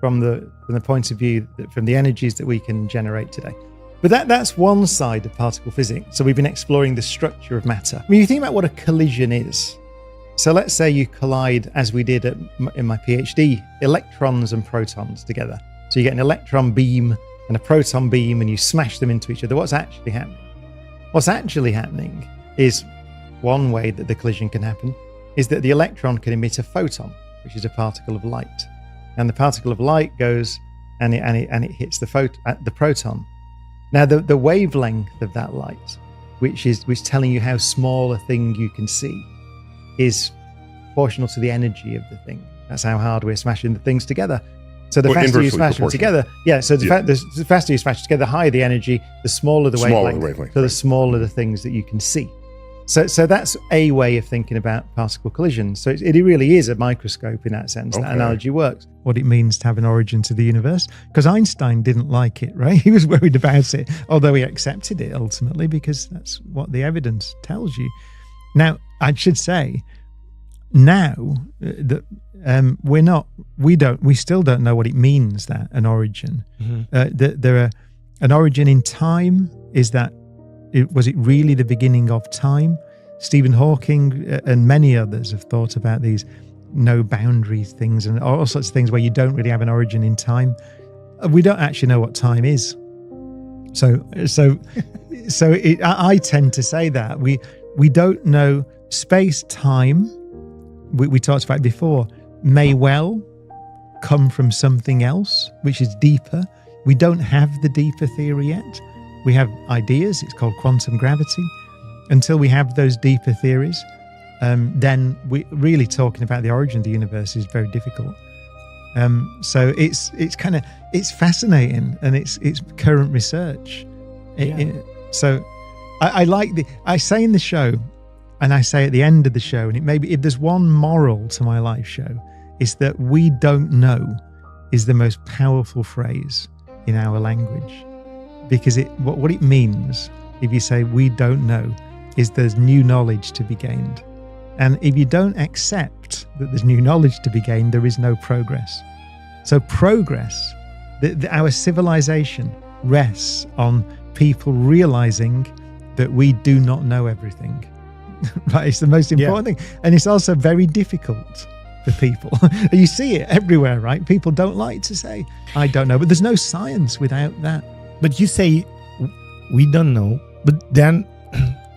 from the point of view, from the energies that we can generate today. But that's one side of particle physics. So we've been exploring the structure of matter. I mean, you think about what a collision is. So let's say you collide, as we did in my PhD, electrons and protons together. So you get an electron beam and a proton beam and you smash them into each other. What's actually happening? What's actually happening is, one way that the collision can happen is that the electron can emit a photon, which is a particle of light. And the particle of light goes and it hits the proton. Now, the wavelength of that light, which telling you how small a thing you can see, is proportional to the energy of the thing. That's how hard we're smashing the things together. So the faster you smash them together, the faster you smash together, the higher the energy, the smaller the wavelength. So the smaller the things that you can see. So that's a way of thinking about particle collisions. So it really is a microscope in that sense. That analogy works. What it means to have an origin to the universe. Because Einstein didn't like it, right? He was worried about it, although he accepted it ultimately because that's what the evidence tells you. Now, I should say, now that we still don't know what it means, that an origin. An origin in time, was it really the beginning of time? Stephen Hawking and many others have thought about these no boundary things and all sorts of things where you don't really have an origin in time. We don't actually know what time is. I tend to say that we don't know space-time. We talked about it before, may well come from something else, which is deeper. We don't have the deeper theory yet. We have ideas, it's called quantum gravity. Until we have those deeper theories, then we really talking about the origin of the universe is very difficult. So it's fascinating, and it's current research. So I say in the show, and I say at the end of the show, and it maybe if there's one moral to my live show, it's that we don't know is the most powerful phrase in our language. Because what it means, if you say we don't know, is there's new knowledge to be gained. And if you don't accept that there's new knowledge to be gained, there is no progress. So progress, our civilization rests on people realizing that we do not know everything. Right? It's the most important thing. And it's also very difficult for people. You see it everywhere, right? People don't like to say, I don't know. But there's no science without that. But you say we don't know, but then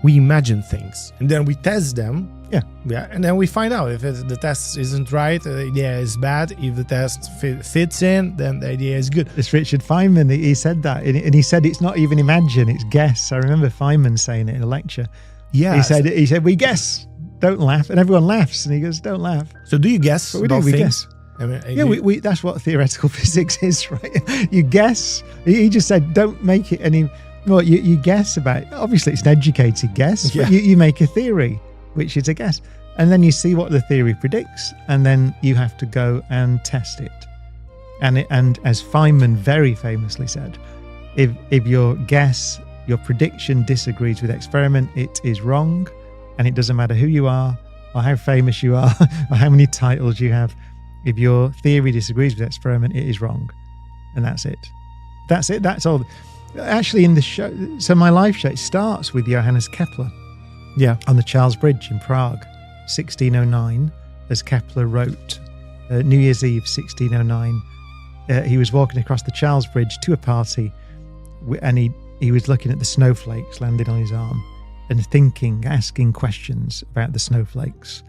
we imagine things and then we test them. Yeah. And then we find out if the test isn't right, the idea is bad. If the test fits in, then the idea is good. It's Richard Feynman. He said that. And he said it's not even imagine, it's guess. I remember Feynman saying it in a lecture. Yeah. He said, we guess, don't laugh. And everyone laughs. And he goes, don't laugh. So do you guess? But we guess. I mean, we that's what theoretical physics is, right? You guess. He just said, don't make it any. Well, you guess about it. Obviously, it's an educated guess, but you make a theory, which is a guess, and then you see what the theory predicts, and then you have to go and test it. And as Feynman very famously said, if your prediction disagrees with experiment, it is wrong, and it doesn't matter who you are or how famous you are or how many titles you have. If your theory disagrees with the experiment, it is wrong. And that's it. That's it. That's all. Actually, in the show, so my live show starts with Johannes Kepler. Yeah. On the Charles Bridge in Prague, 1609, as Kepler wrote, New Year's Eve, 1609. He was walking across the Charles Bridge to a party, and he was looking at the snowflakes landing on his arm and thinking, asking questions about the snowflakes.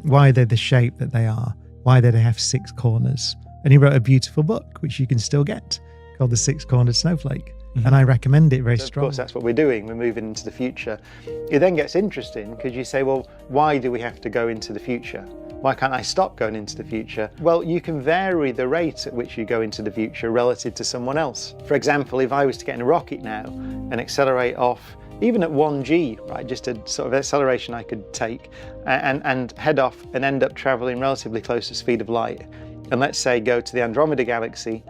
Why they're the shape that they are. Why do they have 6 corners? And he wrote a beautiful book, which you can still get, called The 6-Cornered Snowflake. And I recommend it very strongly. Of course, that's what we're doing. We're moving into the future. It then gets interesting because you say, well, why do we have to go into the future? Why can't I stop going into the future? Well, you can vary the rate at which you go into the future relative to someone else. For example, if I was to get in a rocket now and accelerate off, even at 1g, right, just a sort of acceleration I could take and head off and end up traveling relatively close to the speed of light. And let's say go to the Andromeda galaxy,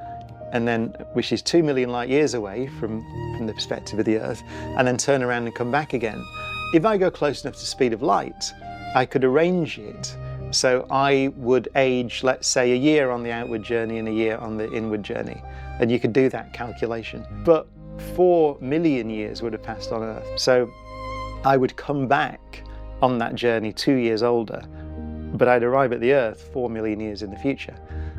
and then, which is 2 million light years away from the perspective of the Earth, and then turn around and come back again. If I go close enough to the speed of light, I could arrange it so I would age, let's say, a year on the outward journey and a year on the inward journey. And you could do that calculation. But 4 million years would have passed on Earth. So I would come back on that journey 2 years older, but I'd arrive at the Earth 4 million years in the future.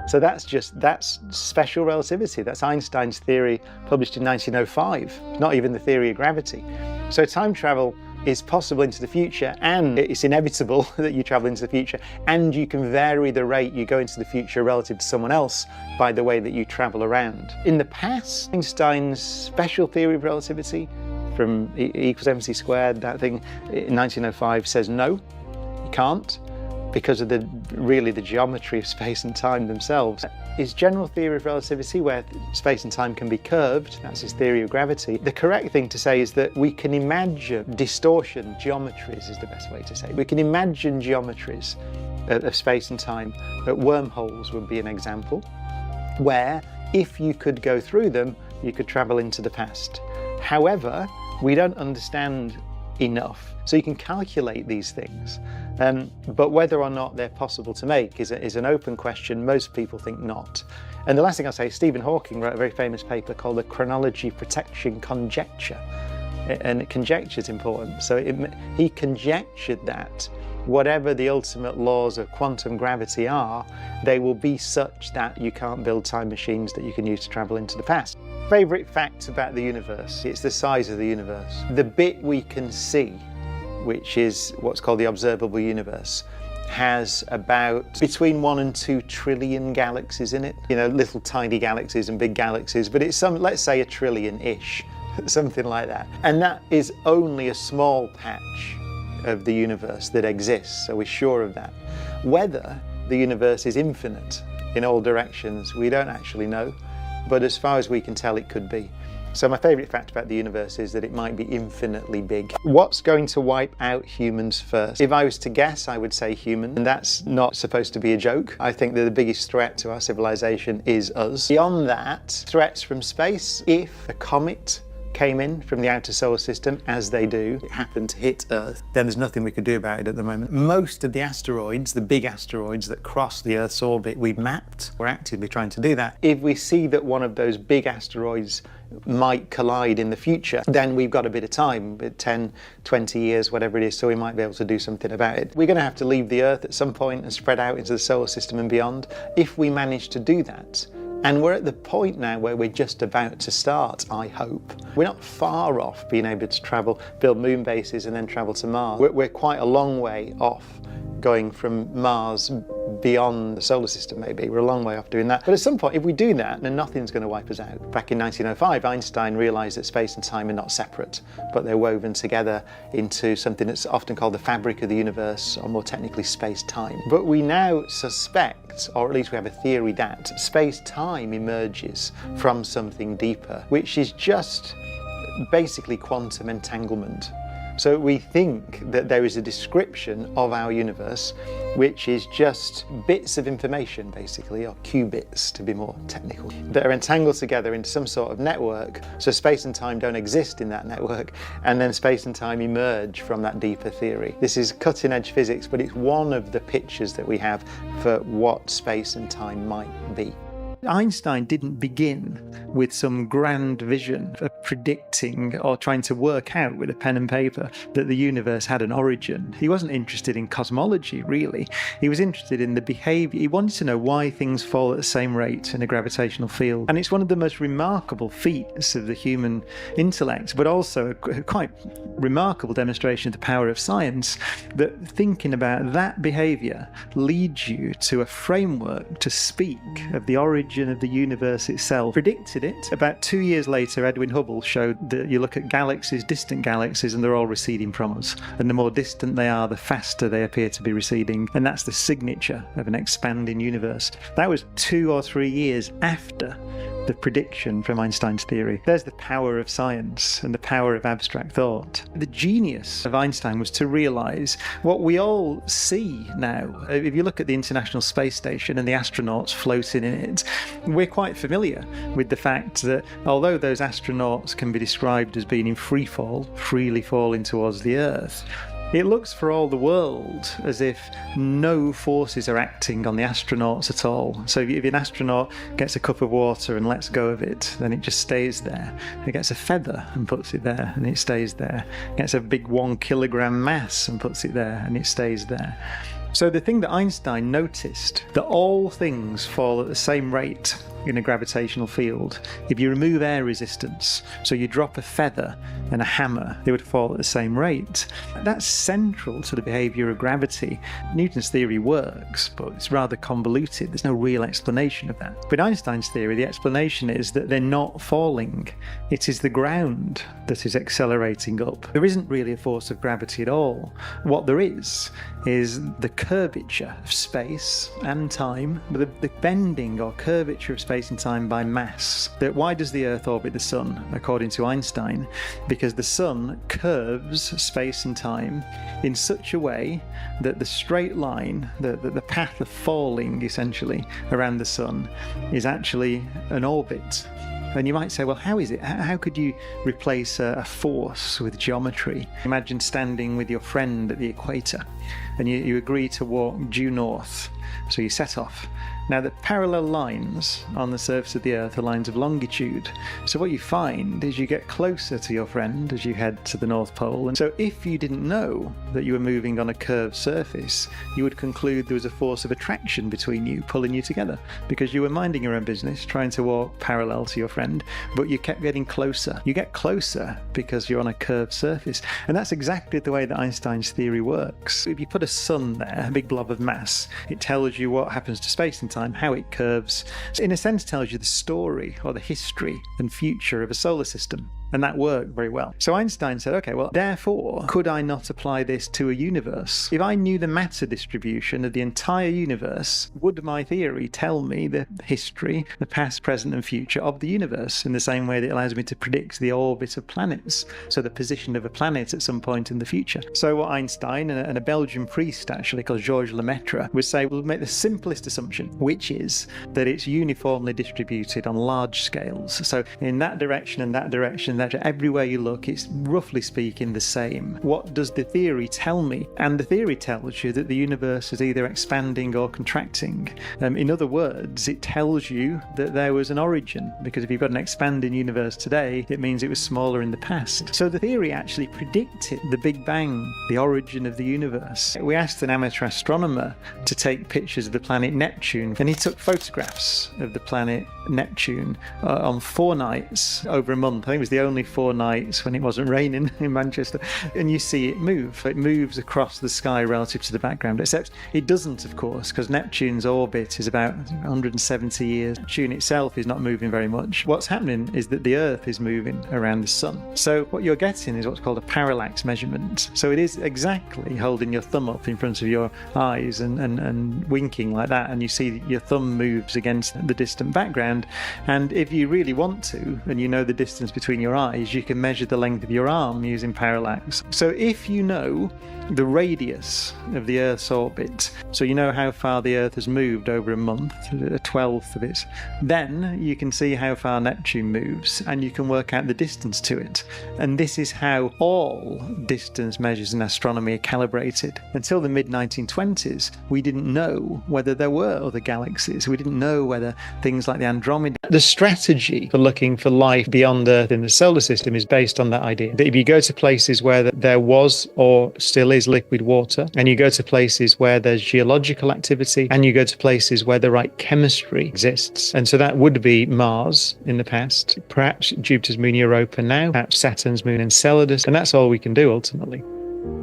So that's special relativity. That's Einstein's theory published in 1905, not even the theory of gravity. So time travel is possible into the future, and it's inevitable that you travel into the future, and you can vary the rate you go into the future relative to someone else by the way that you travel around. In the past, Einstein's special theory of relativity from E equals mc squared, that thing in 1905 says no, you can't. because of the geometry of space and time themselves. His general theory of relativity, where space and time can be curved, that's his theory of gravity. The correct thing to say is that we can imagine distortion geometries is the best way to say it. We can imagine geometries of space and time. Wormholes would be an example, where if you could go through them, you could travel into the past. However, we don't understand enough. So you can calculate these things, but whether or not they're possible to make is an open question. Most people think not. And the last thing I'll say, Stephen Hawking wrote a very famous paper called the chronology protection conjecture. And conjecture is important. So he conjectured that whatever the ultimate laws of quantum gravity are, they will be such that you can't build time machines that you can use to travel into the past. Favorite fact about the universe, it's the size of the universe. The bit we can see, which is what's called the observable universe, has about between 1 and 2 trillion galaxies in it. You know, little tiny galaxies and big galaxies, but it's let's say 1 trillion-ish, something like that. And that is only a small patch of the universe that exists, so we're sure of that. Whether the universe is infinite in all directions, we don't actually know, but as far as we can tell, it could be. So my favourite fact about the universe is that it might be infinitely big. What's going to wipe out humans first? If I was to guess, I would say human, and that's not supposed to be a joke. I think that the biggest threat to our civilization is us. Beyond that, threats from space. If a comet came in from the outer solar system, as they do, it happened to hit Earth, then there's nothing we could do about it at the moment. Most of the asteroids, the big asteroids that cross the Earth's orbit, we've mapped. We're actively trying to do that. If we see that one of those big asteroids might collide in the future, then we've got a bit of time, 10, 20 years, whatever it is, so we might be able to do something about it. We're going to have to leave the Earth at some point and spread out into the solar system and beyond. If we manage to do that, and we're at the point now where we're just about to start, I hope. We're not far off being able to travel, build moon bases and then travel to Mars. We're quite a long way off going from Mars beyond the solar system, maybe. We're a long way off doing that. But at some point, if we do that, then nothing's going to wipe us out. Back in 1905, Einstein realized that space and time are not separate, but they're woven together into something that's often called the fabric of the universe, or more technically, space-time. But we now suspect, or at least we have a theory, that space-time emerges from something deeper, which is just basically quantum entanglement. So we think that there is a description of our universe which is just bits of information, basically, or qubits to be more technical, that are entangled together into some sort of network, so space and time don't exist in that network, and then space and time emerge from that deeper theory. This is cutting-edge physics, but it's one of the pictures that we have for what space and time might be. Einstein didn't begin with some grand vision of predicting or trying to work out with a pen and paper that the universe had an origin. He wasn't interested in cosmology, really. He was interested in the behaviour. He wanted to know why things fall at the same rate in a gravitational field. And it's one of the most remarkable feats of the human intellect, but also a quite remarkable demonstration of the power of science, that thinking about that behaviour leads you to a framework to speak of the origin of the universe itself. Predicted it. About 2 years later, Edwin Hubble showed that you look at galaxies, distant galaxies, and they're all receding from us. And the more distant they are, the faster they appear to be receding. And that's the signature of an expanding universe. That was 2 or 3 years after the prediction from Einstein's theory. There's the power of science and the power of abstract thought. The genius of Einstein was to realise what we all see now. If you look at the International Space Station and the astronauts floating in it, we're quite familiar with the fact that although those astronauts can be described as being in free fall, freely falling towards the Earth, it looks for all the world as if no forces are acting on the astronauts at all. So if an astronaut gets a cup of water and lets go of it, then it just stays there. It gets a feather and puts it there, and it stays there. It gets a big 1 kilogram mass and puts it there, and it stays there. So the thing that Einstein noticed, that all things fall at the same rate in a gravitational field, if you remove air resistance, so you drop a feather and a hammer, they would fall at the same rate. That's central to the behaviour of gravity. Newton's theory works, but it's rather convoluted. There's no real explanation of that. But Einstein's theory, the explanation is that they're not falling. It is the ground that is accelerating up. There isn't really a force of gravity at all. What there is the curvature of space and time, the bending or curvature of space and time by mass. Why does the Earth orbit the Sun, according to Einstein? Because the Sun curves space and time in such a way that the straight line, the path of falling essentially around the Sun, is actually an orbit. And you might say, well, how is it? How could you replace a force with geometry? Imagine standing with your friend at the equator and you agree to walk due north. So you set off. Now, the parallel lines on the surface of the Earth are lines of longitude. So what you find is you get closer to your friend as you head to the North Pole. And so if you didn't know that you were moving on a curved surface, you would conclude there was a force of attraction between you, pulling you together, because you were minding your own business, trying to walk parallel to your friend, but you kept getting closer. You get closer because you're on a curved surface. And that's exactly the way that Einstein's theory works. If you put a sun there, a big blob of mass, it tells you what happens to space and time, how it curves. So in a sense, tells you the story or the history and future of a solar system. And that worked very well. So Einstein said, okay, well, therefore, could I not apply this to a universe? If I knew the matter distribution of the entire universe, would my theory tell me the history, the past, present, and future of the universe in the same way that it allows me to predict the orbit of planets, so the position of a planet at some point in the future? So what Einstein and a Belgian priest, actually, called Georges Lemaitre, would say, we'll make the simplest assumption, which is that it's uniformly distributed on large scales. So in that direction and that direction, that everywhere you look, it's roughly speaking the same. What does the theory tell me? And the theory tells you that the universe is either expanding or contracting. In other words, it tells you that there was an origin, because if you've got an expanding universe today, it means it was smaller in the past. So the theory actually predicted the Big Bang, the origin of the universe. We asked an amateur astronomer to take pictures of the planet Neptune, and he took photographs of the planet Neptune on 4 nights over a month. I think it was the only 4 nights when it wasn't raining in Manchester, and you see it move. It moves across the sky relative to the background, except it doesn't, of course, because Neptune's orbit is about 170 years. Neptune itself is not moving very much. What's happening is that the Earth is moving around the Sun. So what you're getting is what's called a parallax measurement. So it is exactly holding your thumb up in front of your eyes and winking like that, and you see your thumb moves against the distant background. And if you really want to, and you know the distance between your eyes, you can measure the length of your arm using parallax. So if you know the radius of the Earth's orbit, so you know how far the Earth has moved over a month, a 12th of it, then you can see how far Neptune moves, and you can work out the distance to it. And this is how all distance measures in astronomy are calibrated. Until the mid-1920s, we didn't know whether there were other galaxies. We didn't know whether things like the Andromeda. The strategy for looking for life beyond Earth in the solar system is based on that idea. That if you go to places where there was or still is liquid water, and you go to places where there's geological activity, and you go to places where the right chemistry exists. And so that would be Mars in the past, perhaps Jupiter's moon Europa now, perhaps Saturn's moon Enceladus, and that's all we can do ultimately.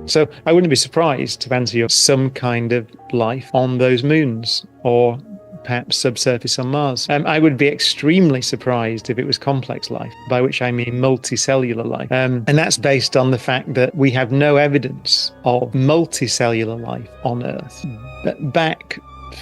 So I wouldn't be surprised to answer your some kind of life on those moons, or perhaps subsurface on Mars. I would be extremely surprised if it was complex life, by which I mean multicellular life. And that's based on the fact that we have no evidence of multicellular life on Earth. But back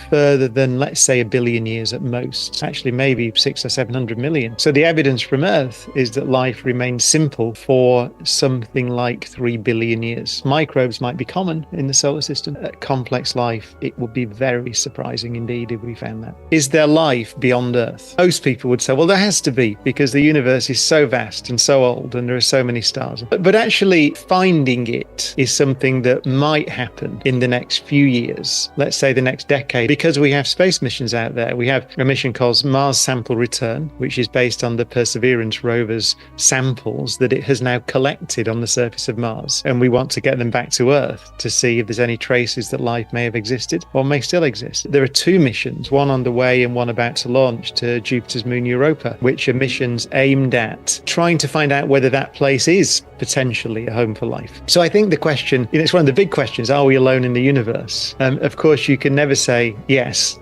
further than, let's say, 1 billion years at most, actually maybe 600 or 700 million. So the evidence from Earth is that life remains simple for something like 3 billion years. Microbes might be common in the solar system. Complex life, it would be very surprising indeed if we found that. Is there life beyond Earth? Most people would say, well, there has to be, because the universe is so vast and so old and there are so many stars. But actually finding it is something that might happen in the next few years, let's say the next decade decade, because we have space missions out there. We have a mission called Mars Sample Return, which is based on the Perseverance rover's samples that it has now collected on the surface of Mars. And we want to get them back to Earth to see if there's any traces that life may have existed or may still exist. There are 2 missions, one on the way and one about to launch to Jupiter's moon Europa, which are missions aimed at trying to find out whether that place is potentially a home for life. So I think the question, it's one of the big questions, are we alone in the universe? Of course, you can never say, yes,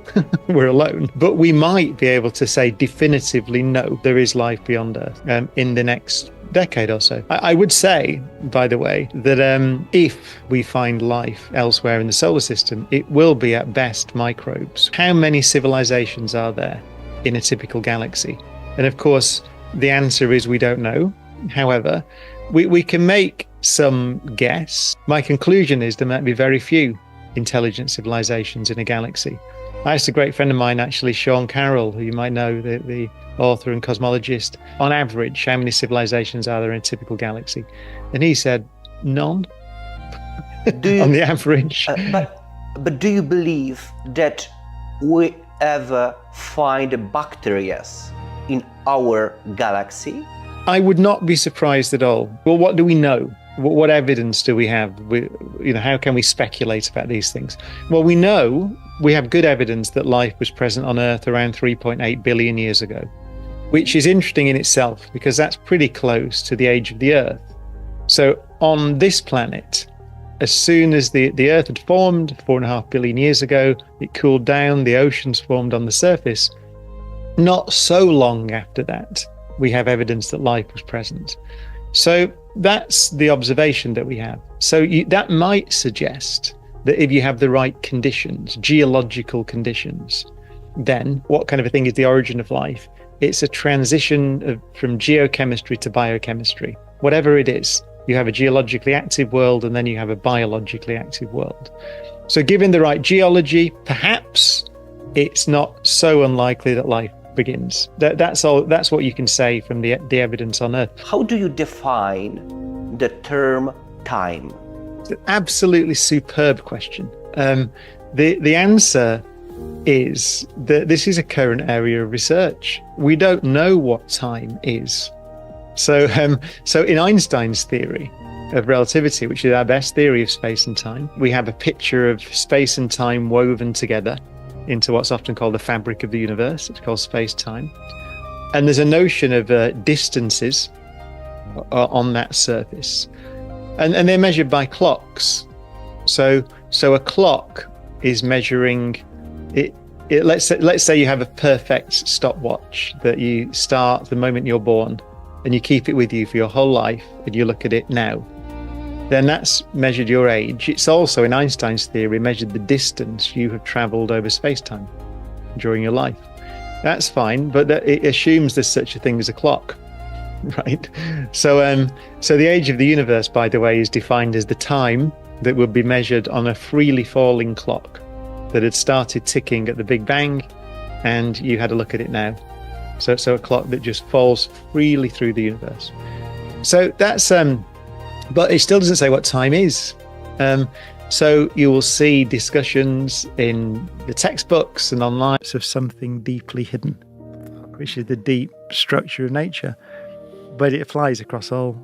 we're alone, but we might be able to say definitively, no, there is life beyond Earth in the next decade or so. I would say, by the way, that if we find life elsewhere in the solar system, it will be at best microbes. How many civilizations are there in a typical galaxy? And of course, the answer is we don't know. However, we can make some guess. My conclusion is there might be very few intelligent civilizations in a galaxy. I asked a great friend of mine, actually, Sean Carroll, who you might know, the author and cosmologist, on average, how many civilizations are there in a typical galaxy? And he said, none, on the average. But do you believe that we ever find bacteria in our galaxy? I would not be surprised at all. Well, what do we know? What evidence do we have? How can we speculate about these things? Well, we know we have good evidence that life was present on Earth around 3.8 billion years ago, which is interesting in itself because that's pretty close to the age of the Earth. So on this planet, as soon as the Earth had formed 4.5 billion years ago, it cooled down, the oceans formed on the surface. Not so long after that, we have evidence that life was present. So that's the observation that we have. So that might suggest that if you have the right conditions, geological conditions, then what kind of a thing is the origin of life? It's a transition from geochemistry to biochemistry. Whatever it is, you have a geologically active world and then you have a biologically active world. So given the right geology, perhaps it's not so unlikely that life begins. That's all. That's what you can say from the evidence on Earth. How do you define the term time? It's an absolutely superb question. The answer is that this is a current area of research. We don't know what time is. So in Einstein's theory of relativity, which is our best theory of space and time, we have a picture of space and time woven together into what's often called the fabric of the universe. It's called space-time. And there's a notion of distances on that surface. And they're measured by clocks. So a clock is measuring it. Let's say you have a perfect stopwatch that you start the moment you're born and you keep it with you for your whole life and you look at it now. Then that's measured your age. It's also, in Einstein's theory, measured the distance you have traveled over space-time during your life. That's fine, but it assumes there's such a thing as a clock, right? So the age of the universe, by the way, is defined as the time that would be measured on a freely falling clock that had started ticking at the Big Bang, and you had a look at it now. So a clock that just falls freely through the universe. So that's but it still doesn't say what time is. So you will see discussions in the textbooks and online of something deeply hidden, which is the deep structure of nature. But it applies across all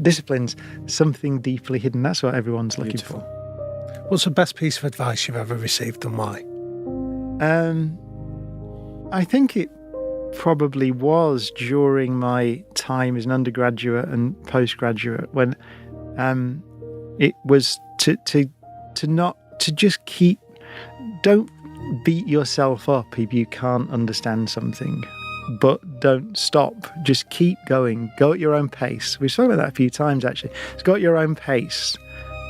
disciplines. Something deeply hidden. That's what everyone's looking for. What's the best piece of advice you've ever received and why? I think it probably was during my time as an undergraduate and postgraduate when it was to just keep, don't beat yourself up if you can't understand something, but don't stop. Just keep going. Go at your own pace. We've spoken about that a few times actually. Just go at your own pace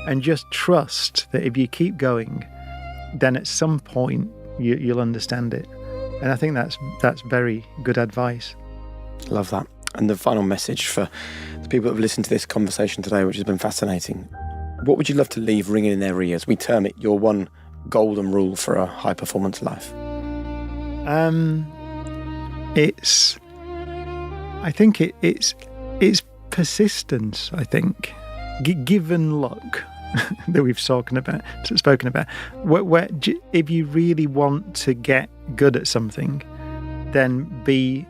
and just trust that if you keep going, then at some point you'll understand it. And I think that's very good advice. Love that. And the final message for the people that have listened to this conversation today, which has been fascinating. What would you love to leave ringing in their ears? We term it your one golden rule for a high performance life. It's persistence, I think. Given luck, that we've spoken about. If you really want to get good at something, then be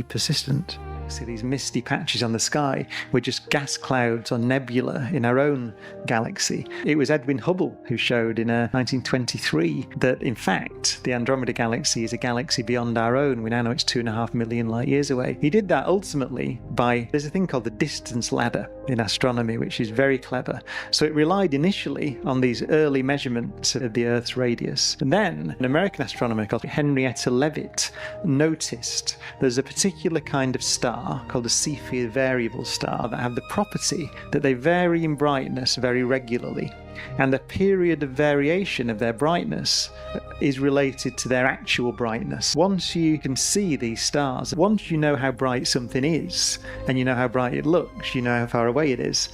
persistent. See these misty patches on the sky were just gas clouds or nebula in our own galaxy. It was Edwin Hubble who showed in 1923 that in fact the Andromeda galaxy is a galaxy beyond our own. We now know it's 2.5 million light years away. He did that ultimately there's a thing called the distance ladder in astronomy, which is very clever. So it relied initially on these early measurements of the Earth's radius. And then an American astronomer called Henrietta Leavitt noticed there's a particular kind of star called a Cepheid variable star that have the property that they vary in brightness very regularly. And the period of variation of their brightness is related to their actual brightness. Once you can see these stars, once you know how bright something is, and you know how bright it looks, you know how far away it is.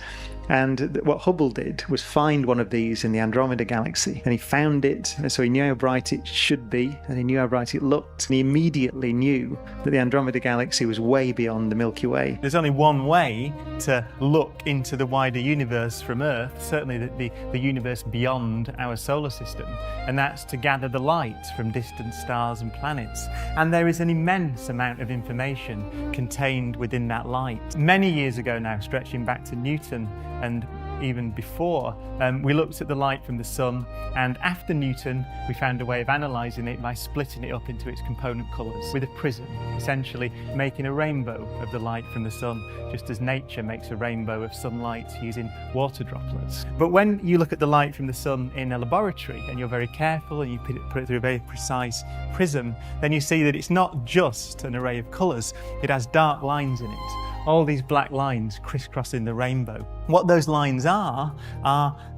And what Hubble did was find one of these in the Andromeda galaxy, and he found it, so he knew how bright it should be, and he knew how bright it looked, and he immediately knew that the Andromeda galaxy was way beyond the Milky Way. There's only one way to look into the wider universe from Earth, certainly the universe beyond our solar system, and that's to gather the light from distant stars and planets. And there is an immense amount of information contained within that light. Many years ago now, stretching back to Newton, and even before, we looked at the light from the sun, and after Newton we found a way of analysing it by splitting it up into its component colours with a prism, essentially making a rainbow of the light from the sun, just as nature makes a rainbow of sunlight using water droplets. But when you look at the light from the sun in a laboratory and you're very careful and you put it through a very precise prism, then you see that it's not just an array of colours, it has dark lines in it. All these black lines crisscrossing the rainbow. What those lines are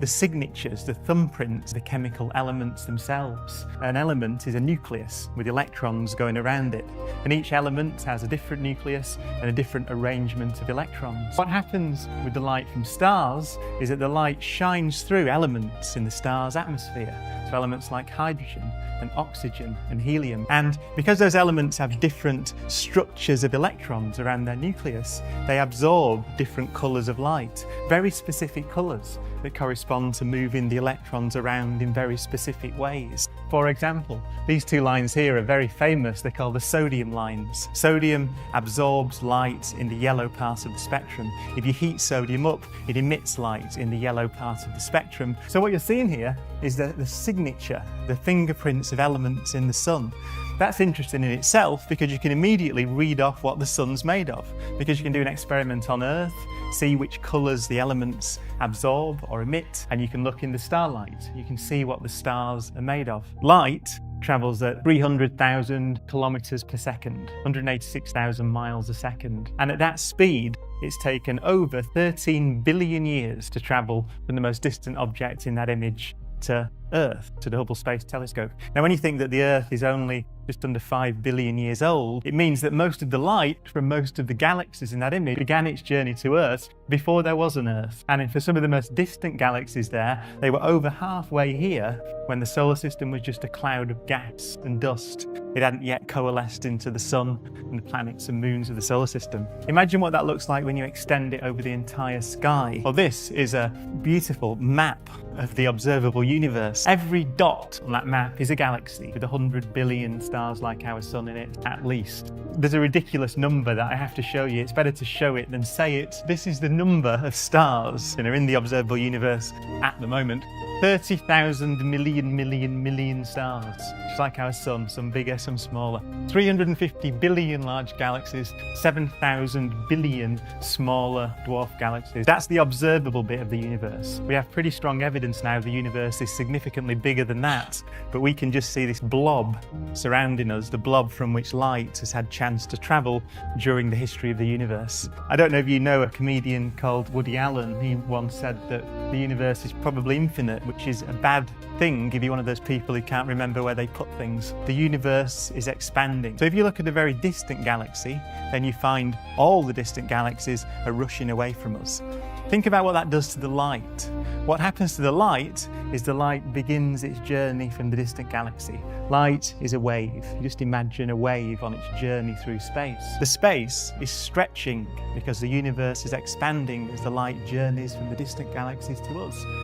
the signatures, the thumbprints, the chemical elements themselves. An element is a nucleus with electrons going around it, and each element has a different nucleus and a different arrangement of electrons. What happens with the light from stars is that the light shines through elements in the star's atmosphere, so elements like hydrogen and oxygen and helium. And because those elements have different structures of electrons around their nucleus, they absorb different colours of light, very specific colours that correspond to moving the electrons around in very specific ways. For example, these two lines here are very famous. They're called the sodium lines. Sodium absorbs light in the yellow part of the spectrum. If you heat sodium up, it emits light in the yellow part of the spectrum. So what you're seeing here is the signature, the fingerprints of elements in the sun. That's interesting in itself because you can immediately read off what the sun's made of, because you can do an experiment on Earth, see which colours the elements absorb or emit, and you can look in the starlight. You can see what the stars are made of. Light travels at 300,000 kilometres per second, 186,000 miles a second. And at that speed, it's taken over 13 billion years to travel from the most distant object in that image to Earth, to the Hubble Space Telescope. Now, when you think that the Earth is only just under 5 billion years old, it means that most of the light from most of the galaxies in that image began its journey to Earth before there was an Earth. And for some of the most distant galaxies there, they were over halfway here when the solar system was just a cloud of gas and dust. It hadn't yet coalesced into the sun and the planets and moons of the solar system. Imagine what that looks like when you extend it over the entire sky. Well, this is a beautiful map of the observable universe. Every dot on that map is a galaxy with 100 billion stars like our sun in it, at least. There's a ridiculous number that I have to show you. It's better to show it than say it. This is the number of stars that are in the observable universe at the moment. 30,000 million stars, just like our sun, some bigger, some smaller. 350 billion large galaxies, 7,000 billion smaller dwarf galaxies. That's the observable bit of the universe. We have pretty strong evidence now the universe is significantly bigger than that, but we can just see this blob surrounding us, the blob from which light has had chance to travel during the history of the universe. I don't know if you know a comedian called Woody Allen. He once said that the universe is probably infinite, which is a bad thing if you're one of those people who can't remember where they put things. The universe is expanding. So if you look at a very distant galaxy, then you find all the distant galaxies are rushing away from us. Think about what that does to the light. What happens to the light is the light begins its journey from the distant galaxy. Light is a wave. You just imagine a wave on its journey through space. The space is stretching because the universe is expanding as the light journeys from the distant galaxies to us.